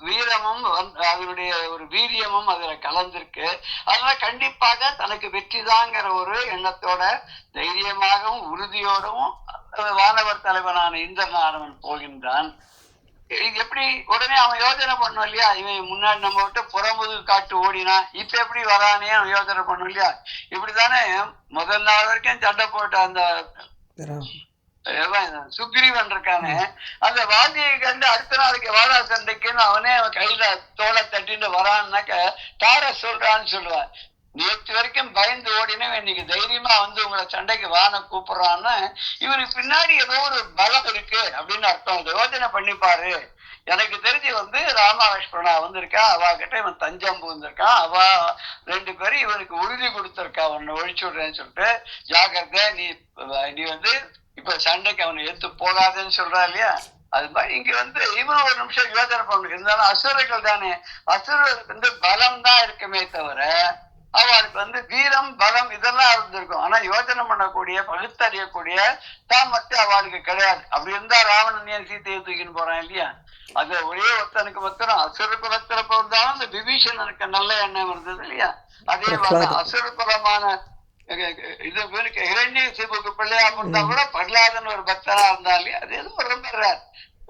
வீரமும் அதனுடைய ஒரு வீரியமும் அதுல கலந்திருக்கு. அதனால கண்டிப்பாக தனக்கு வெற்றிதாங்கிற ஒரு எண்ணத்தோட தைரியமாகவும் உறுதியோடவும் வானவர் தலைவனான இந்திரனானவன் போகின்றான். எப்படி உடனே அவன் யோசனை பண்ணும் இல்லையா? இவன் முன்னாடி நம்ம விட்டு புறமுது காட்டு ஓடினா இப்ப எப்படி வரானே அவன் யோசனை பண்ணும் இல்லையா? இப்படித்தானே முதல் நாள் வரைக்கும் சண்டை போட்ட அந்த சுக்ரீவன் இருக்கானே, அந்த வாதியை கண்டு அடுத்த நாளைக்கு வாடா சண்டைக்குன்னு அவனே அவன் கையில தோலை தட்டிட்டு வரான்னாக்க தார சொல்றான்னு சொல்லுவான். நேற்று வரைக்கும் பயந்து ஓடினவன் இன்னைக்கு தைரியமா உங்களை சண்டைக்கு வான கூப்பிடுறான்னு இவனுக்கு பின்னாடி ஏதோ ஒரு பலம் இருக்கு அப்படின்னு அர்த்தம். யோசனை பண்ணிப்பாரு. எனக்கு தெரிஞ்சு ராமலட்சுமணா வந்திருக்கா, அவ கிட்ட இவன் தஞ்சம் புகுந்திருக்கான். அவ 2 பேரும் இவனுக்கு உறுதி கொடுத்திருக்கா, உன்னை ஒழிச்சு விடுறேன்னு சொல்லிட்டு, ஜாகிரதை நீ இப்ப சண்டைக்கு அவனை எடுத்து போகாதுன்னு சொல்றா இல்லையா? அது மாதிரி இங்க இவன் ஒரு நிமிஷம் யோசனை பண்ணணும். இருந்தாலும் அசுரர்கள் தானே, அசுரர்களுக்கு பலம் தான் இருக்குமே தவிர அவளுக்கு வீரம் பலம் இதெல்லாம் இருந்திருக்கும். ஆனா யோசனை பண்ணக்கூடிய பகுத்தறியக்கூடிய தாமத்தை அவளுக்கு கிடையாது. அப்படி இருந்தா ராவணன் ஏன் சீத்தையை தூக்கின்னு போறான் இல்லையா? அது ஒரே ஒருத்தனுக்கு மாத்திரம் அசுர குலத்துல பிறந்தாலும் இந்த விபீஷணனுக்கு நல்ல எண்ணம் இருந்தது இல்லையா? அதே மாதிரி அசுர குலமான இது ஹிரண்யசிபுக்கு பிள்ளையா பிறந்தா கூட பிரகலாதன் ஒரு பக்தனா இருந்தாலே அது எதுவும் ரொம்ப ரேர்,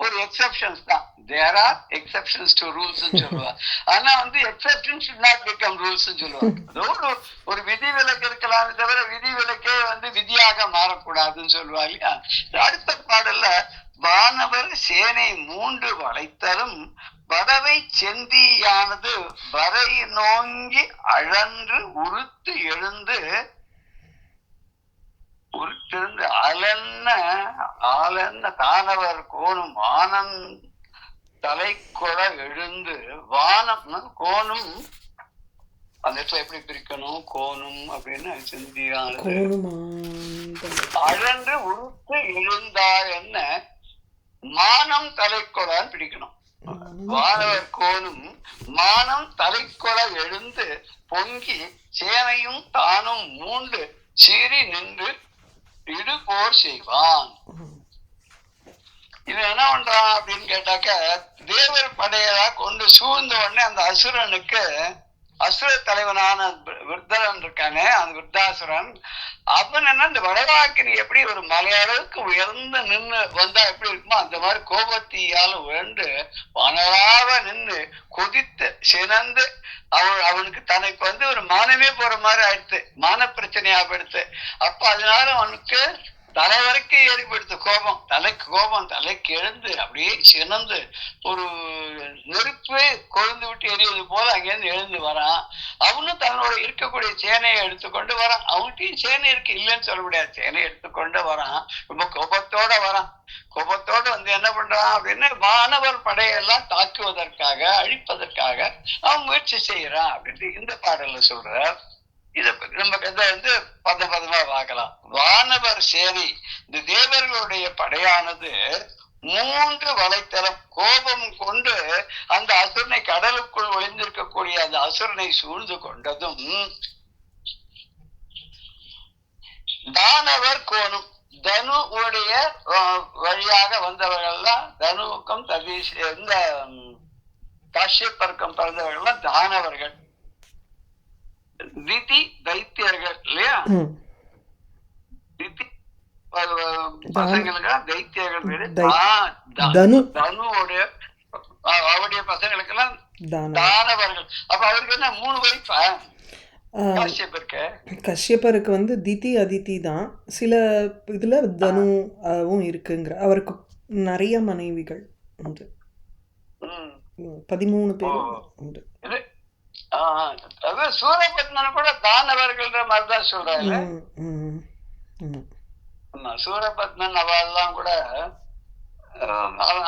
ஒரு எக்ஸெப்ஷன்ஸ் தான். There are exceptions to rules சொல்லுவாங்க. ஆனா வந்து exception should not become rules சொல்லுவாங்க. அதோடு ஒரு விதி விலக்கு இருக்கலாமே தவிர விதி விலக்கே வந்து விதியாக மாறக்கூடாதுன்னு சொல்லுவாங்க இல்லையா. அடுத்த பாடல்ல வானவர் சேனை 3 வளைத்தலும் வடவை செந்தியானது வரை நோங்கி அழன்று உறுத்து எழுந்து உருத்திருந்து ஆலென்ன தானவர் கோணும் ஆனந் தலைக்கொட எழுந்து வானம் கோணும் அந்த இடத்துல எப்படி பிரிக்கணும், கோணும் அப்படின்னு சிந்தியானது அழன்று உருத்து எழுந்தா என்ன மானம் தலைக்கொடான்னு பிடிக்கணும். வானவர் கோணும் மானம் தலைக்கொட எழுந்து பொங்கி சேனையும் தானும் மூண்டு சீறி நின்று இடுபோர் செய்வான். இவன் என்ன பண்றான் அப்படின்னு கேட்டாக்க, தேவர் படையலா கொண்டு சூழ்ந்த உடனே அந்த அசுரனுக்கு, அசுர தலைவனான விருத்தரன் இருக்கானே அந்த விருத்தாசுரன், அவன் என்ன இந்த வடவாக்கினி எப்படி ஒரு மலையளவுக்கு உயர்ந்து நின்று வந்தா எப்படி இருக்குமோ அந்த மாதிரி கோபத்தீயால உயர்ந்து வனராக நின்று கொதித்து சினந்து அவனுக்கு தனக்கு வந்து ஒரு மானமே போற மாதிரி ஆயிடுத்து, மான பிரச்சனையா போயிடுத்து. அப்ப அதனால அவனுக்கு தலை வரைக்கும் ஏறிப்படுத்து கோபம், தலைக்கு எழுந்து அப்படியே சினந்து ஒரு நெருப்பு கொழுந்து விட்டு எரிவது போல அங்கேருந்து எழுந்து வரான். அவனும் தன்னோட இருக்கக்கூடிய சேனையை எடுத்துக்கொண்டு வரான். அவன்கிட்டயும் சேனை இருக்கு, இல்லைன்னு சொல்ல முடியாது, சேனையை எடுத்துக்கொண்டு வரான். ரொம்ப கோபத்தோட வரான். கோபத்தோட வந்து என்ன பண்றான் அப்படின்னு வானவர் படையெல்லாம் தாக்குவதற்காக அழிப்பதற்காக அவன் முயற்சி செய்யறான் அப்படின்ட்டு இந்த பாடல்ல சொல்ற. இத நம்ம இதை வந்து பதமா பார்க்கலாம். வானவர் சேனை, இந்த தேவர்களுடைய படையானது 3 வலைத்தளம் கோபம் கொண்டு அந்த அசுரனை கடலுக்குள் ஒளிந்திருக்கக்கூடிய அந்த அசுரனை சூழ்ந்து கொண்டதும் தானவர் கோணும் தனு உடைய வழியாக வந்தவர்கள்லாம், தனுவுக்கும் இந்த காஷ்யப்பருக்கும் பிறந்தவர்கள்லாம் தானவர்கள். திதி தைத்தியர்கள் இல்லையா, திதி பசங்களுக்கு தைத்தியர்கள் பேரு தனுவோடைய அவருடைய பசங்களுக்கெல்லாம் தானவர்கள். அப்ப அவருக்கு என்ன 3 வயசா கஷ்யப்பருக்கு வந்து திதி அதிதி தான். சில இதுல தனுவும் இருக்குங்கிற, அவருக்கு நிறைய மனைவிகள் உண்டு, 13 பேர் உண்டு. சூரபத்மன் கூட தானவர்கள்ன்ற மாதிரிதான் சொல்றாங்க. சூரபத்மன் அவெல்லாம் கூட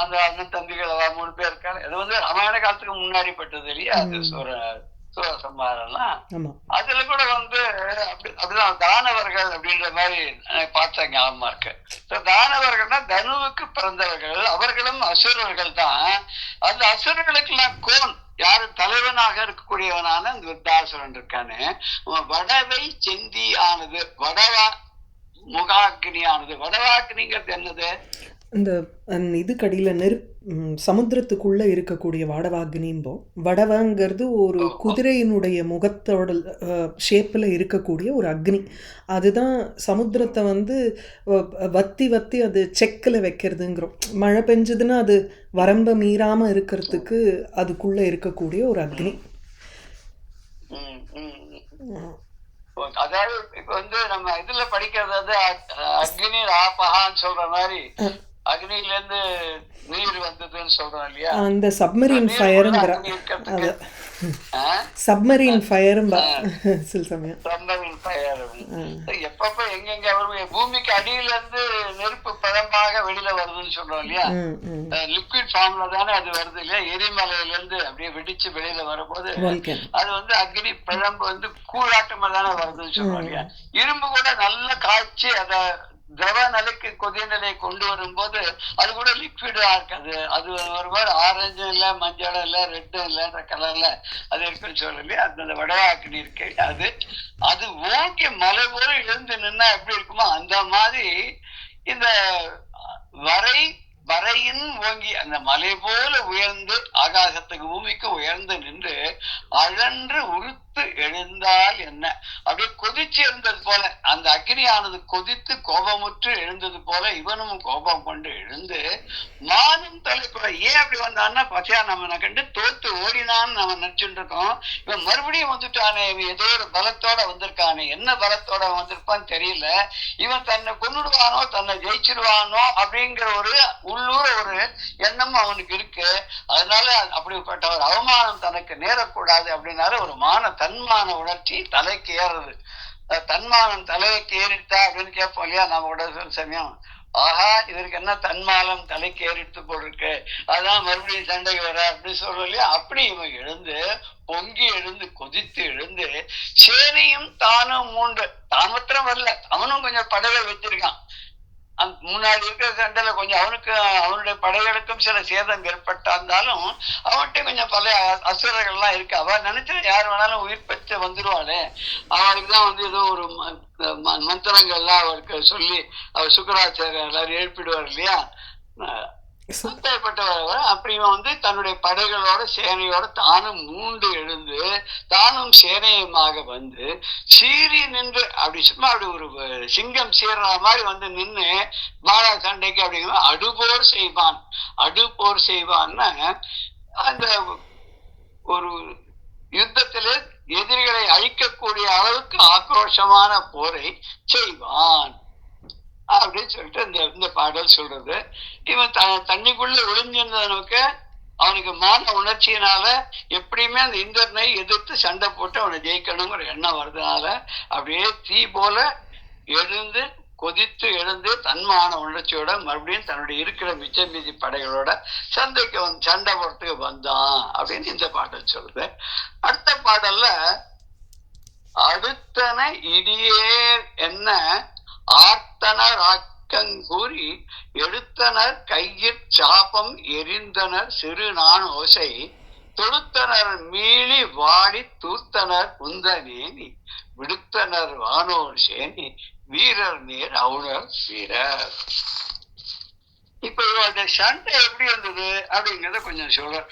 அந்த அண்ணன் தம்பிகள் அவ 3 பேர் இருக்காங்க. அது வந்து ராமாயண காலத்துக்கு முன்னாடி பட்டது இல்லையா, அது சூரசம்ஹாரம்லாம். அதுல கூட வந்து அப்படிதான் தானவர்கள் அப்படின்ற மாதிரி பார்த்த ஞாபகமா இருக்கு. தானவர்கள்னா தனுவுக்கு பிறந்தவர்கள், அவர்களும் அசுரர்கள் தான். அந்த அசுரர்களுக்கு எல்லாம் கோன் யாரு தலைவனாக இருக்கக்கூடியவனான இந்த விருத்தாசுரன் இருக்கானு, வடவை செந்தி ஆனது, வடவா முகாக்கினியானது. வடவாக்கினிங்கிறது என்னது, இந்த இது கடியில் சமுத்திரத்துக்குள்ளே இருக்கக்கூடிய வாடவாக்னிம்போம். வடவங்கிறது ஒரு குதிரையினுடைய முகத்தோட ஷேப்பில் இருக்கக்கூடிய ஒரு அக்னி. அதுதான் சமுத்திரத்தை வந்து வத்தி அது செக்கில் வைக்கிறதுங்கிறோம். மழை பெஞ்சதுன்னா அது வரம்ப மீறாமல் இருக்கிறதுக்கு அதுக்குள்ளே இருக்கக்கூடிய ஒரு அக்னி. அதாவது இப்ப வந்து நம்ம இதுல படிக்கிறது அக்னி ஆபகான்னு சொல்ற மாதிரி அக்னில இருந்து நீர் வந்ததுன்னு சொல்றோம் இல்லையா, அந்த சப்மரீன் ஃபயர்ங்கற, சப்மரீன் ஃபயர் சில சமயம் சப்மரீன் ஃபயர் எப்பப்ப எங்கெங்க வரும், பூமிக்கு அடியில இருந்து நெருப்பு பழமாக வெளியில வருதுன்னு சொல்றோம் இல்லையா, லிக்விட் ஃபார்ம்ல தானே அது வருது இல்லையா, எரிமலையில இருந்து அப்படியே வெடிச்சு வெளியில வரும்போது அது வந்து அக்னி பிழம்பு வந்து கூழாட்டமா தானே வருதுன்னு சொல்றோம் இல்லையா. இரும்பு கூட நல்லா காய்ச்சி அத திரவ நிலைக்கு கொதிய நிலையை கொண்டு வரும்போது அது கூட லிக்விடா இருக்காது, அது ஒரு மாதிரி ஆரஞ்சும் இல்ல மஞ்சளும் இல்ல ரெட்டும் இல்லன்ற கலர்ல அது இருக்குன்னு சொல்லி அந்த வடவாக்கினி இருக்கு. அது ஓங்கி மலை போல எழுந்து நின்னா எப்படி இருக்குமோ அந்த மாதிரி இந்த வரையின் ஓங்கி அந்த மலை போல உயர்ந்து ஆகாசத்துக்கு பூமிக்கு உயர்ந்து நின்று அழன்று உறுத்து எழு எழுந்தால் என்ன, அப்படியே கொதிச்சு எழுந்தது போல, அந்த அக்னியானது கொதித்து கோபமுற்று எழுந்தது போல இவனும் கோபம் கொண்டு எழுந்து மானும் தலைப்புற. ஏன் அப்படி வந்தான்னா, பச்சையா நம்ம கண்டு தோத்து ஓடினான்னு நம்ம நினைச்சுட்டு இருக்கோம். இவன் மறுபடியும் வந்துட்டானே, இவன் ஏதோ ஒரு பலத்தோட வந்திருக்கானே, என்ன பலத்தோட வந்திருப்பான்னு தெரியல, இவன் தன்னை கொன்னுடுவானோ தன்னை ஜெயிச்சிருவானோ அப்படிங்கிற ஒரு உள்ளூர ஒரு எண்ணம் அவனுக்கு இருக்கு. அதனால அப்படிப்பட்ட ஒரு அவமானம் தனக்கு நேரக்கூடாது அப்படின்னால ஒரு தன்மான உணர்ச்சி தலைக்கு ஏறுறது. தன்மானம் தலைக்கு ஏறிட்டா அப்படின்னு கேட்போம் இல்லையா நம்ம கூட சமயம். ஆஹா, இதற்கு என்ன தன்மானம் தலைக்கு ஏறிட்டு போல் இருக்கு, அதான் மறுபடியும் சண்டைக்கு வர அப்படின்னு சொல்றோம் இல்லையா. அப்படி இவன் எழுந்து பொங்கி எழுந்து கொதித்து எழுந்து சேனையும் தானும் மூன்று, தான் மாத்திரம் வரல, அவனும் கொஞ்சம் படவை வச்சிருக்கான். முன்னாடி இருக்கிற சண்டையில கொஞ்சம் அவனுடைய படைகளுக்கும் சில சேதம் ஏற்பட்டாலும் அவன்கிட்ட கொஞ்சம் பல அசுரர்கள் எல்லாம் இருக்கு. அவ நினைச்சா யார் வேணாலும் உயிர் பெற்று வந்துருவாளே, அவளுக்குதான் ஏதோ ஒரு மந்திரங்கள்லாம் அவருக்கு சொல்லி அவர் சுக்கராச்சாரியர் எல்லாரும் எழுப்பிடுவார் இல்லையா. அப்பேற்பட்டவர் அப்படி தன்னுடைய படைகளோட சேனையோட தானும் மூண்டு எழுந்து தானும் சேனையுமாக வந்து சீறி நின்று, அப்படி சும்மா அப்படி ஒரு சிங்கம் சீர்ற மாதிரி நின்று மாறா சண்டைக்கு அப்படிங்கிற அடுபோர் செய்வான். அடுபோர் செய்வான்னா அந்த ஒரு யுத்தத்திலே எதிரிகளை அழிக்கக்கூடிய அளவுக்கு ஆக்ரோஷமான போரை செய்வான் அப்படின்னு சொல்லிட்டு இந்த பாடல் சொல்றது. இவன் தண்ணிக்குள்ள ஒளிஞ்சிருந்தவனுக்கு அவனுக்கு மான உணர்ச்சியினால எப்படியுமே அந்த இந்திரனை எதிர்த்து சண்டை போட்டு அவனை ஜெயிக்கணுங்கிற எண்ணம் வர்றதுனால அப்படியே தீ போல எழுந்து கொதித்து எழுந்து தன்மான உணர்ச்சியோட மறுபடியும் தன்னுடைய இருக்கிற மிச்ச மீதி படைகளோட சண்டைக்கு சண்டை போறதுக்கு வந்தான் அப்படின்னு இந்த பாடல் சொல்லுது. அடுத்த பாடல்ல அடுத்தன இடியேர் என்ன ஆர்த்தனர் ஆக்கங்கூறி எடுத்தனர் கையிற் சாபம் எரிந்தனர் சிறு நான் ஓசை தொடுத்தனர் மீளி வாடி தூர்த்தனர் குந்தனேனி விடுத்தனர் வானோர் சேனி வீரர் நேர் அவுணர் வீரர். இப்ப இவருடைய சண்டை எப்படி இருந்தது அப்படிங்கிறத கொஞ்சம் சொல்ற.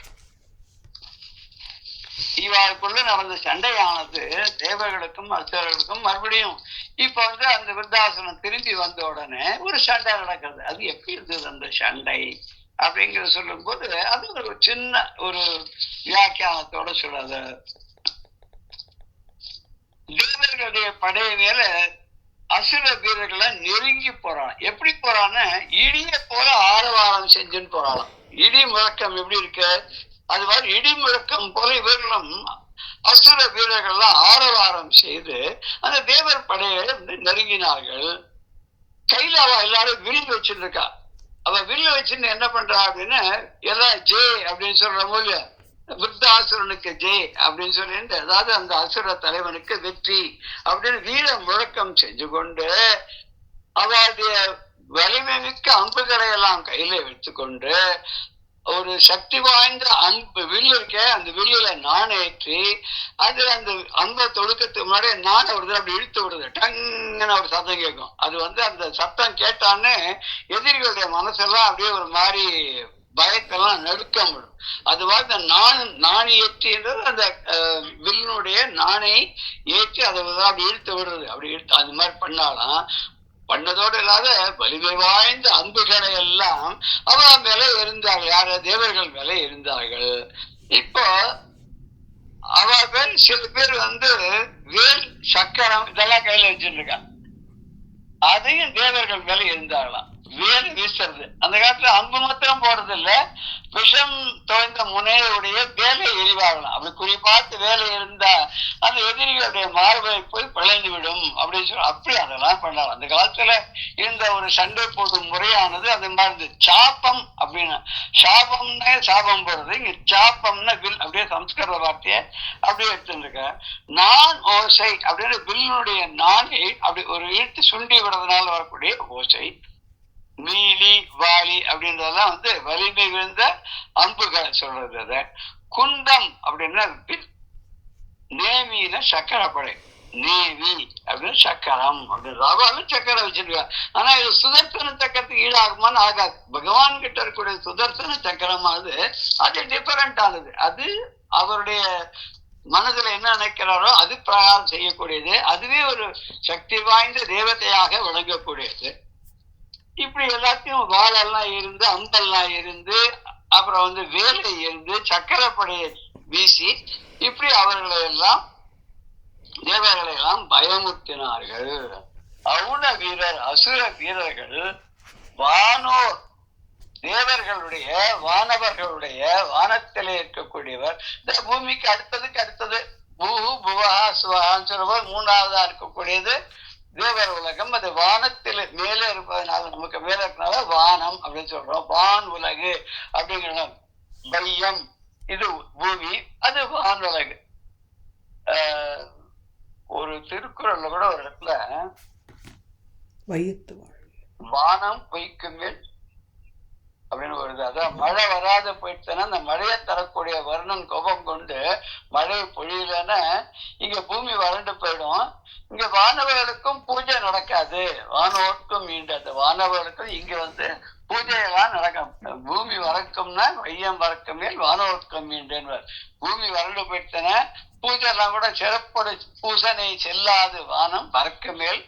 இவாளுக்குள்ள நடந்த சண்டையானது தேவர்களுக்கும் அசுரர்களுக்கும் மறுபடியும் இப்ப அந்த விருத்தாசனம் திரும்பி வந்த உடனே ஒரு சண்டை நடக்கிறது. அது எப்படி இருந்தது அந்த சண்டை அப்படிங்கிறத சொல்லும் போது அது ஒரு சின்ன ஒரு வியாக்கியானத்தோட சொல்றது. தேவர்களுடைய படைய மேல அசுர வீரர்களை நெருங்கி போறான். எப்படி போறான்னு இடிய போல ஆரவாரம் செஞ்சுன்னு போறாளாம். இடி முழக்கம் எப்படி இருக்கு, அது மாதிரி இடி முழக்கம் போல இவர்களும் அசுர வீரர்கள்லாம் ஆரவாரம் செய்து அந்த தேவர் படையை நெருங்கினார்கள். கையில அவ எல்லாரும் வில் வச்சுட்டு இருக்கா. அவ வில்ல வச்சுன்னு என்ன பண்றா அப்படின்னு எல்லாம் ஜே அப்படின்னு சொல்ற போல விருத்தாசுரனுக்கு ஜெய் அப்படின்னு சொல்லிட்டு, அதாவது அந்த அசுர தலைவனுக்கு வெற்றி அப்படின்னு வீர முழக்கம் செஞ்சு கொண்டு அவளுடைய வலிமை மிக்க அம்புகளை எல்லாம் கையில வைத்துக்கொண்டு ஒரு சக்தி வாய்ந்த அன்பு வில்லு இருக்க, அந்த வில்லுல நாணேற்றி அதுல அந்த அன்பை தொடுக்கத்துக்கு முன்னாடி நாணை ஒரு அப்படி இழுத்து விடுது. டங்குன்னு ஒரு சத்தம் கேட்கும். அது அந்த சத்தம் கேட்டான்னு எதிரிகளுடைய மனசெல்லாம் அப்படியே ஒரு மாதிரி பயத்தெல்லாம் நடுக்க முடியும். அது மாதிரி நாணி ஏற்றின்றது அந்த வில்லுடைய நாணை ஏற்றி அதை அப்படி இழுத்து விடுறது. அப்படி இழுத்து அது மாதிரி பண்ணாலாம். பண்ணதோடு இல்லாத வலிமை வாய்ந்த அன்புகளை எல்லாம் அவ மேல இருந்தார்கள். யார தேவர்கள் மேல இருந்தார்கள். இப்போ அவ பேர் சில பேர் வேல் சக்கரம் இதெல்லாம் கையில வச்சுட்டு இருக்கா. அதையும் தேவர்கள் மேல இருந்தாங்களாம். வேல் வீசுறது அந்த காலத்துல அம்பு மாத்திரம் போறது இல்ல, விஷம் தோய்ந்த முனையுடைய வேலை எரிவாகலாம். அப்படி குறிப்பாத்து வேலை இருந்தா அந்த எதிரிகளுடைய மார்பை போய் பிழைந்து விடும் அப்படின்னு சொல்லி அப்படி அதெல்லாம் பண்ணலாம். அந்த காலத்துல இந்த ஒரு சண்டை போடும் முறையானது அது மாதிரி சாப்பம் அப்படின்னு, சாபம்னே சாபம் போடுறது, இங்க சாப்பம்னா வில் அப்படியே சம்ஸ்கிருத வார்த்தையை அப்படியே எடுத்துருக்க. நான் ஓசை அப்படின்னு வில்லுடைய நாணை அப்படி ஒரு இழுத்து சுண்டி விடுறதுனால வரக்கூடிய ஓசை. மீலி வாலி அப்படின்றதெல்லாம் வலிமை விழுந்த அம்புகளை சொல்றது. அத குண்டம் அப்படின்னா நேமியில சக்கரப்படை, நேவி அப்படின்னு சக்கரம் அப்படின்னு ராவாலும் சக்கரம் வச்சிருக்காங்க. ஆனா இது சுதர்சன சக்கரத்துக்கு ஈடாகுமான்னு ஆகாது. பகவான் கிட்ட இருக்கக்கூடிய சுதர்சன சக்கரமானது அது டிஃபரெண்ட் ஆனது. அது அவருடைய மனதுல என்ன நினைக்கிறாரோ அது பிரகாரம் செய்யக்கூடியது. அதுவே ஒரு சக்தி வாய்ந்த தேவதையாக விளங்கக்கூடியது. இப்படி எல்லாத்தையும் வாழெல்லாம் இருந்து, அம்பெல்லாம் இருந்து, அப்புறம் வேலை இருந்து, சக்கரப்படையை வீசி, இப்படி அவர்களை எல்லாம் தேவர்களை எல்லாம் பயமுறுத்தினார்கள். அவுண வீரர் அசுர வீரர்கள் வானோர் தேவர்களுடைய வானவர்களுடைய வானத்திலே இருக்கக்கூடியவர், இந்த பூமிக்கு அடுத்தது பூஹு புவஹா சுவஹான்னு சொல்லும்போது மூணாவதா இருக்கக்கூடியது தேவர் உலகம். அது வானத்தில் மேலே இருப்பதனால, நமக்கு மேலே இருக்கிறனால வானம் அப்படின்னு சொல்றோம். வான் உலகு அப்படிங்கிற பையம் இது பூமி, அது வான் உலகு. ஒரு திருக்குறள்ல கூட ஒரு இடத்துல வானம் பொய்க்கு மேல் அப்படின்னு வருது. அதான் மழை வராத போயிடுச்சுன்னா அந்த மழையை தரக்கூடிய வர்ணன் கோபம் கொண்டு மழை பொழியலன்னா இங்க பூமி வறண்டு போயிடும். இங்க வானவர்களுக்கும் பூஜை நடக்காது. வானோர்க்கும் மீண்டு அந்த வானவர்களுக்கும் இங்க பூஜையெல்லாம் நடக்கும். பூமி வறக்கும்னா வையம் வறக்க மேல் வானோர்க்கும் மீண்டுன்னு. பூமி வறண்டு போயிடுச்சுன்னா பூஜை எல்லாம் கூட சிறப்போட பூசனை செல்லாது வானம் வறக்க மேல்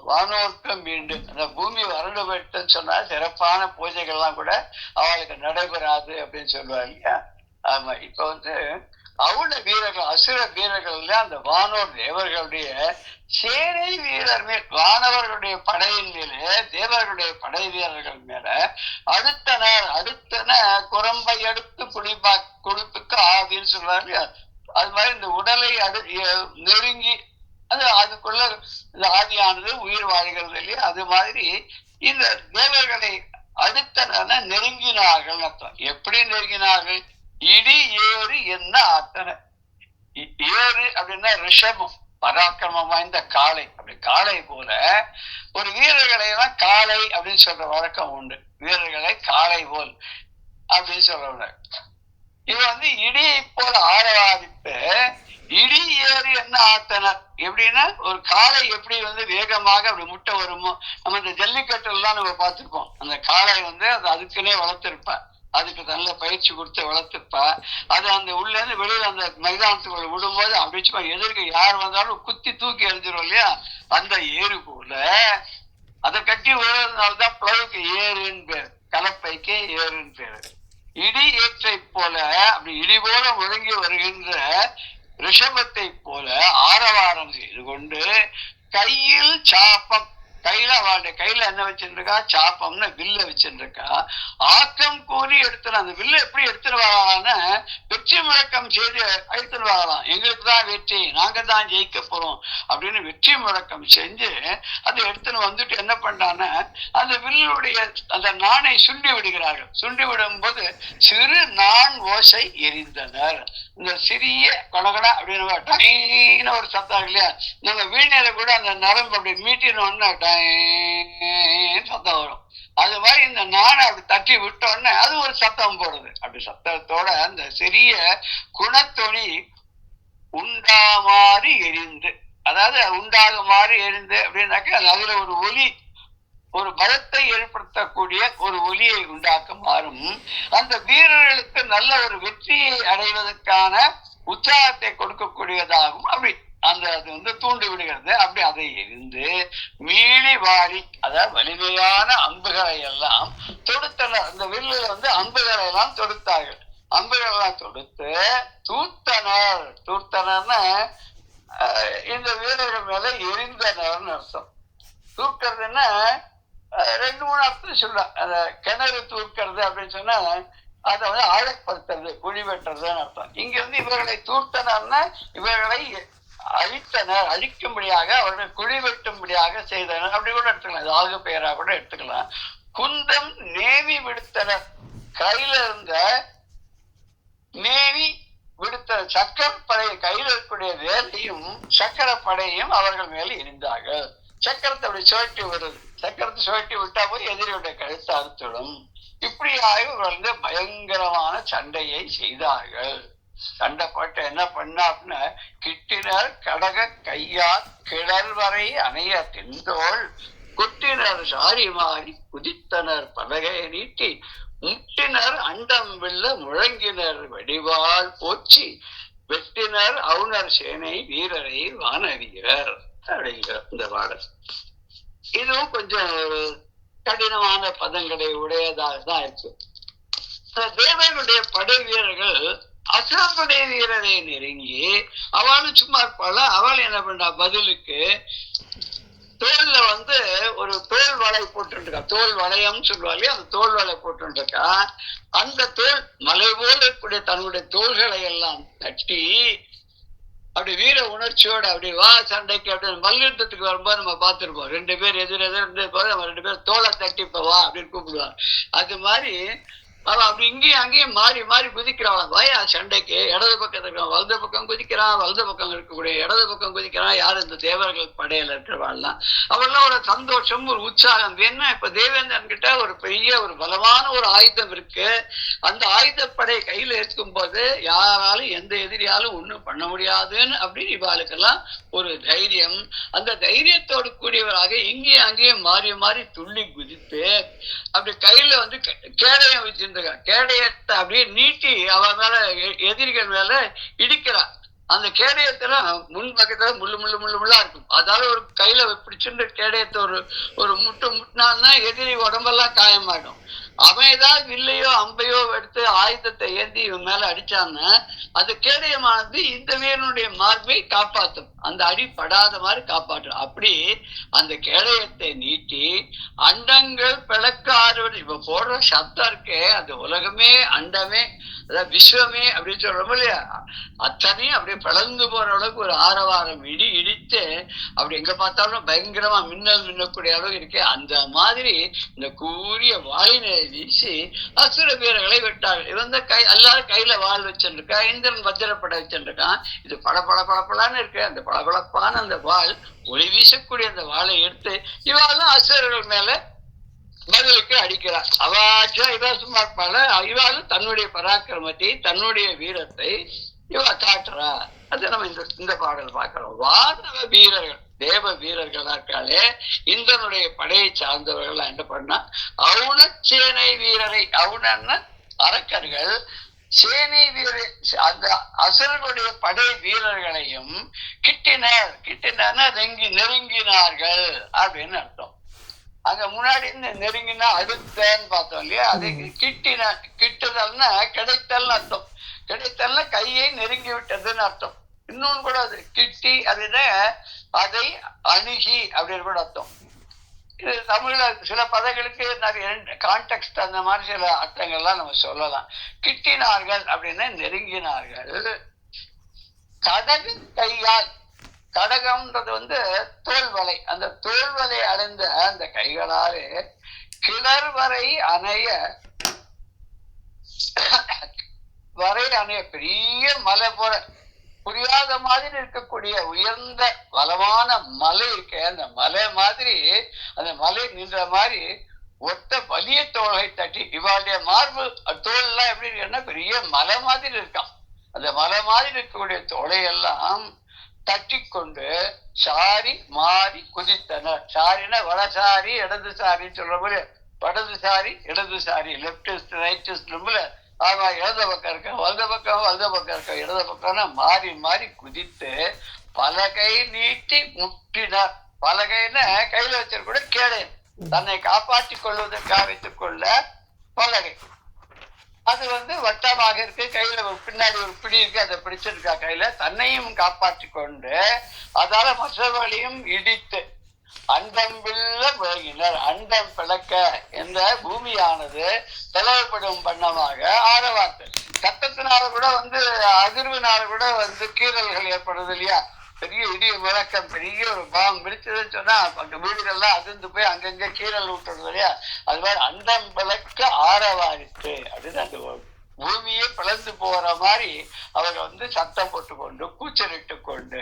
வானோர்க்கம் மீண்டும். அந்த பூமி வறண்டு போயிட்டுன்னு சொன்னா சிறப்பான பூஜைகள்லாம் கூட அவளுக்கு நடைபெறாது அப்படின்னு சொல்லுவாங்க இல்லையா. ஆமா, இப்ப அவுண வீரர்கள் அசுர வீரர்கள் அந்த வானோர் தேவர்களுடைய சேனை வீரர் மேல், வானவர்களுடைய படையின் மேலே தேவர்களுடைய படை வீரர்கள் மேல அடுத்தன குரம்பை அடுத்து குளிப்புக்கு ஆவின்னு சொல்றாங்க. அது மாதிரி இந்த உடலை நெருங்கி அதுக்குள்ள இந்த ஆதியானது உயிர் வாழ்கிறது இல்லையா. அது மாதிரி இந்த தேவர்களை அடுத்தன நெருங்கினார்கள் அர்த்தம். எப்படி நெருங்கினார்கள்? இடி ஏறு என்ன ஆத்தன. ஏறு அப்படின்னா ரிஷபம், பராக்கிரமம் வாய்ந்த காளை. அப்படி காளை போல ஒரு வீரர்களை எல்லாம் காளை அப்படின்னு சொல்ற வழக்கம் உண்டு. வீரர்களை காளை போல் அப்படின்னு சொல்றவங்க. இது இடியை போல ஆரவாதித்து இடி ஏறு என்ன ஆத்தனர். எப்படின்னா ஒரு காளை எப்படி வேகமாக அப்படி முட்டை வருமோ, நம்ம இந்த ஜல்லிக்கட்டு எல்லாம் நம்ம பார்த்திருப்போம். அந்த காளை அது அதுக்குன்னே வளர்த்திருப்பா, அதுக்கு நல்ல பயிற்சி கொடுத்து வளர்த்திருப்பா. அது அந்த உள்ள இருந்து வெளியில அந்த மைதானத்துக்குள்ள விடும்போது அப்படி எதிர்க்க யார் வந்தாலும் குத்தி தூக்கி எறிஞ்சிரும் இல்லையா. அந்த ஏறு போல அதை கட்டி விழுறதுனாலதான் பிளவுக்கு ஏறுன்னு பேரு, கலப்பைக்கே ஏறுன்னு பேரு. இடி ஏற்றை போல அப்படி இடி போல முழங்கி வருகின்ற ரிஷபத்தை போல ஆரவாரம் செய்து கொண்டு கையில் சாப்பம், கையில என்ன வச்சுருக்கா? சாப்பம்னு வில்ல வச்சுருக்கா. ஆக்கம் கூறி எடுத்துன அந்த வில்ல எப்படி எடுத்துட்டு வரலாம்னா வெற்றி முழக்கம் செய்து எடுத்துட்டு வரலாம். எங்களுக்கு தான் வெற்றி, நாங்க தான் ஜெயிக்க போறோம் அப்படின்னு வெற்றி முழக்கம் செஞ்சு அதை எடுத்துன்னு வந்துட்டு என்ன பண்றான்னா அந்த வில்லுடைய அந்த நாணை சுண்டி விடுகிறார்கள். சுண்டி விடும் போது சிறு நான் ஓசை எரிந்தனர். இந்த சிறிய கொடகடா அப்படின்னு டைன்னு ஒரு சத்தம் இல்லையா. நம்ம வீணையில கூட அந்த நரம்பு அப்படி மீட்டினோன்னா சத்தம் வரும். அது மாதிரி இந்த நாணை அப்படி தட்டி விட்டோன்னே அது ஒரு சத்தம் போடுது. அப்படி சத்தத்தோட அந்த சிறிய குணத்தொழி உண்டாமாறு எரிந்து, அதாவது உண்டாகுமாறு எரிந்து அப்படின்னாக்க அதுல ஒரு ஒலி, ஒரு பலத்தை ஏற்படுத்தக்கூடிய ஒரு ஒலியை உண்டாக்க மாறும். அந்த வீரர்களுக்கு நல்ல ஒரு வெற்றியை அடைவதற்கான உற்சாகத்தை கொடுக்கக்கூடியதாகும். அப்படி அது தூண்டி விடுகிறது. அப்படி அதை எரிந்து மீளி வாரி, அதாவது வலிமையான அம்புகளை எல்லாம் தொடுத்தனர். அந்த வில்லுல அம்புகளை எல்லாம் தொடுத்தார்கள். அம்புகள் எல்லாம் தொடுத்து தூர்த்தனர். தூர்த்தனர்னா இந்த வீரர்கள் மேல எரிந்தனர்னு அர்த்தம். தூர்க்கிறதுன்னா ரெண்டு மூணு அர்த்தம் சொல்லலாம். அந்த கிணறு தூர்க்கிறது அப்படின்னு சொன்னா அதை ஆழப்படுத்துறது, குழி வெட்டுறதுன்னு அர்த்தம். இங்க இவர்களை தூர்த்தனர்னா இவர்களை அழித்தனர், அழிக்கும்படியாக அவர்கள் குழி வெட்டும்படியாக செய்தனர் அப்படி கூட எடுத்துக்கலாம். இது ஆகு பெயரா கூட எடுத்துக்கலாம். குந்தம் நேவி விடுத்தனர். கையில இருந்த நேவி விடுத்த சக்கரப்படை, கையில் இருக்கக்கூடிய வேலையும் சக்கரப்படையும் அவர்கள் மேல் எரிந்தார்கள். சக்கரத்தை அப்படி சுழட்டி வருது. சக்கரத்தை சுழட்டி விட்டா போய் எதிரியுடைய கழுத்து அறுத்துடும். இப்படியாக இவர்கள் பயங்கரமான சண்டையை செய்தார்கள். சண்டை போட்டு என்ன பண்ணா அப்படின்னா கிட்டினர் கடக கையால் கிளர்வரை அணைய தெந்தோள் குட்டினர் சாரி மாறி குதித்தனர் பலகை நீட்டி முட்டினர் அண்டம் வெல்ல முழங்கினர் வெடிவாள் போச்சி வெட்டினர் அவுணர் சேனை வீரரை வானவீரர் அப்படிங்கிற இந்த பாடல். இதுவும் கொஞ்சம் கடினமான பதங்களை உடையதாக தான் இருக்கு. தேவனுடைய படை வீரர்கள் அசுரப்படை வீரரை நெருங்கி அவளும் சும்மா இருப்பாள். அவள் என்ன பண்றா, பதிலுக்கு தோல்ல ஒரு தோல் வலை போட்டுருக்கா, தோல் வளையம் சொல்லுவாங்க, அந்த தோல் வலை போட்டுருக்கா. அந்த தோல் மலை போல இருக்கக்கூடிய தன்னுடைய தோள்களை எல்லாம் தட்டி அப்படி வீர உணர்ச்சியோட அப்படி வா சண்டைக்கு அப்படி மல்யுத்தத்துக்கு வரும்போது நம்ம பார்த்துருப்போம், 2 பேர் எதிர் நம்ம 2 பேர் தோலை தட்டி இப்ப வா அப்படின்னு கூப்பிடுவாங்க. அது மாதிரி அவன் அப்படி இங்கேயும் அங்கேயும் மாறி மாறி குதிக்கிறான். வயா சண்டைக்கு இடது பக்கத்துக்கு வலது பக்கம் குதிக்கிறான், வலது பக்கம் இருக்கக்கூடிய இடது பக்கம் குதிக்கிறான். யாரு, இந்த தேவர்கள் படையில இருக்கிறவாள்லாம். அவெல்லாம் ஒரு சந்தோஷம், ஒரு உற்சாகம். ஏன்னா இப்ப தேவேந்திரன் கிட்ட ஒரு பெரிய ஒரு பலமான ஒரு ஆயுதம் இருக்கு. அந்த ஆயுதப்படை கையில இருக்கும் போது யாராலும் எந்த எதிரியாலும் ஒண்ணும் பண்ண முடியாதுன்னு அப்படின்னு இவாளுக்கெல்லாம் ஒரு தைரியம். அந்த தைரியத்தோடு கூடியவராக இங்கேயும் அங்கேயும் மாறி மாறி துள்ளி குதித்து அப்படி கையில கேடயம் வச்சிருந்த கேடயத்தை அப்படியே நீட்டி அவன் மேல எதிரிகள் மேல இடிக்கிறான். அந்த கேடயத்துல முன் பக்கத்துல முள்ளு முள்ளு முள்ளு முள்ளா இருக்கும். அதாவது ஒரு கையில பிடிச்சுட்டு கேடயத்தை ஒரு முட்டினான்னா எதிரி உடம்பெல்லாம் காயமாயிடும். அவன் ஏதாவது வில்லையோ அம்பையோ எடுத்து ஆயுதத்தை ஏந்தி இவன் மேல அடிச்சான்னா அது கேடயமானது இந்த வீரனுடைய மார்பை காப்பாற்றும், அந்த அடி படாத மாதிரி காப்பாற்றும். அப்படி அந்த கேடயத்தை நீட்டி அண்டங்கள் பிளக்க ஆறுவது. இப்ப போடுற சப்தம் இருக்கே, அது உலகமே அண்டமே அதாவது விஸ்வமே அப்படின்னு சொல்றோம் இல்லையா, அத்தனையும் அப்படியே பிளந்து போற அளவுக்கு ஒரு ஆரவாரம் இடித்து அப்படி எங்க பார்த்தாலும் பயங்கரமா மின்னல் மின்னக்கூடிய அளவு இருக்கே. அந்த மாதிரி இந்த கூரிய வாளினை வீசி அசுர வீரர்களை விட்டார்கள். இவன் எல்லாரும் கையில வாள் வச்சிருக்கா, இந்திரன் வஜ்ரப்படை வச்சிருக்கான். இது பளபளன்னு இருக்கு. அந்த பளபளப்பான அந்த வாள், ஒளி வீசக்கூடிய அந்த வாளை எடுத்து இவாளும் அசுரர்கள் மேல பதிலுக்கு அடிக்கிறார். இவ சும்மா இருப்பாள். இவாளும் தன்னுடைய பராக்கிரமத்தை தன்னுடைய வீரத்தை இவ காட்டுறா. அது நம்ம இந்த பாடல் பார்க்கிறோம். வானவ வீரர்கள் தேவ வீரர்களா இருக்காளே, இந்திரனுடைய படையை சார்ந்தவர்கள் என்ன பண்ணா, அவுண சேனை வீரரை, அவுணன்னா அரக்கர்கள், சேனை வீரர் அந்த அசுரனுடைய படை வீரர்களையும் கிட்டினா நெருங்கினார்கள் அப்படின்னு அர்த்தம். அங்க முன்னாடி நெருங்கினா அடுத்தன்னு பார்த்தோம் இல்லையா, அது கிட்டுதல்னா கிடைத்தல்னு அர்த்தம். கிடைத்தல்னா கையை நெருங்கி விட்டதுன்னு அர்த்தம். இன்னொன்னு கூட அது கிட்டி அப்படின்னா அதை அணுகி அப்படின்னு கூட அர்த்தம். இது தமிழ்ல சில பதங்களுக்கு நிறைய கான்டெக்ட் அந்த மாதிரி சில அர்த்தங்கள்லாம் நம்ம சொல்லலாம். கிட்டினார்கள் அப்படின்னா நெருங்கினார்கள். கடகு கையால், கடகம்ன்றது தோல்வலை, அந்த தோல்வலை அடைந்த அந்த கைகளாலே கிளர்வரை அணைய பெரிய மலை போல புரியாத மாதிரி இருக்கக்கூடிய உயர்ந்த பலமான மலை இருக்க, அந்த மலை மாதிரி அந்த மலை நின்ற மாதிரி ஒத்த வலிய தோலை தட்டி இவாளுடைய மார்பு தோல் எல்லாம் எப்படி இருக்குன்னா பெரிய மலை மாதிரி இருக்கான். அந்த மலை மாதிரி இருக்கக்கூடிய தோலையெல்லாம் தட்டி கொண்டு சாரி மாறி குதித்தனர். சாரினா வடசாரி இடதுசாரின்னு சொல்ற போல, வடதுசாரி இடதுசாரி, லெப்ட் ரைட் ரொம்ப. ஆமா, இடது பக்கம் இருக்க வலது பக்கம் இருக்க இடது பக்கம்னா மாறி மாறி குதித்து பலகை நீட்டி முட்டினார். பலகைன்னா கையில வச்சிருக்கூட கேடயம், தன்னை காப்பாற்றி கொள்வதற்காக வைத்துக் கொள்ள பலகை. அது வட்டமாக இருக்கு, கையில பின்னாடி ஒரு பிடி இருக்கு, அதை பிடிச்சிருக்கா கையில. தன்னையும் காப்பாற்றி கொண்டு அதால மற்றவர்களையும் இடித்து அண்டம் வில்ல முழங்கினர். அண்டம் பிளக்க என்ற பூமியானது பிளவுபடும் பண்ணமாக ஆரவார்த்தை சத்தத்தினால கூட அதிர்வுனால கூட கீறல்கள் ஏற்படுது இல்லையா. பெரிய இடி முழக்கம், பெரிய ஒரு பாம் பிடிச்சதுன்னு சொன்னா அந்த வீடுகள்லாம் அதிர்ந்து போய் அங்கங்க கீறல் விட்டுறது இல்லையா. அது மாதிரி அண்டம் பிளக்க ஆரவாரித்து அப்படின்னு அந்த பூமியே பிளந்து போற மாதிரி அவர் சத்தம் போட்டு கொண்டு கூச்சலிட்டு கொண்டு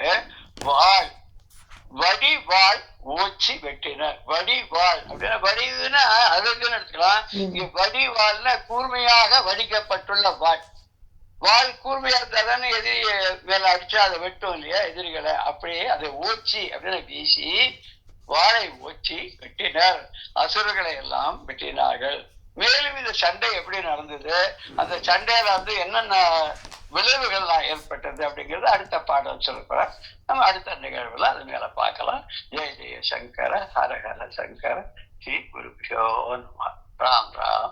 வடிவாள் ஓச்சி வெட்டினர். வடிவாள் அப்படின்னா வடிவுன்னா அழகுன்னு எடுத்துக்கலாம். இங்க வடிவாள்னா கூர்மையாக வடிக்கப்பட்டுள்ள வாள். வாள் கூர்மையா இருந்தாதானே எதிரி மேல அடிச்சா அதை வெட்டும் இல்லையா எதிரிகளை. அப்படியே அதை ஓச்சி அப்படின்னு வீசி வாளை ஓச்சி வெட்டினர். அசுரர்களை எல்லாம் வெட்டினார்கள். மேலும் இந்த சண்டை எப்படி நடந்தது, அந்த சண்டையில வந்து என்னென்ன விளைவுகள்லாம் ஏற்பட்டது அப்படிங்கிறது அடுத்த பாடம் சொல்றேன். நம்ம அடுத்த நிகழ்வுல அது மேல பார்க்கலாம். ஜெய ஜெய சங்கர, ஹர ஹர சங்கர, ஸ்ரீ குருபியோ நமः. ராம் ராம்.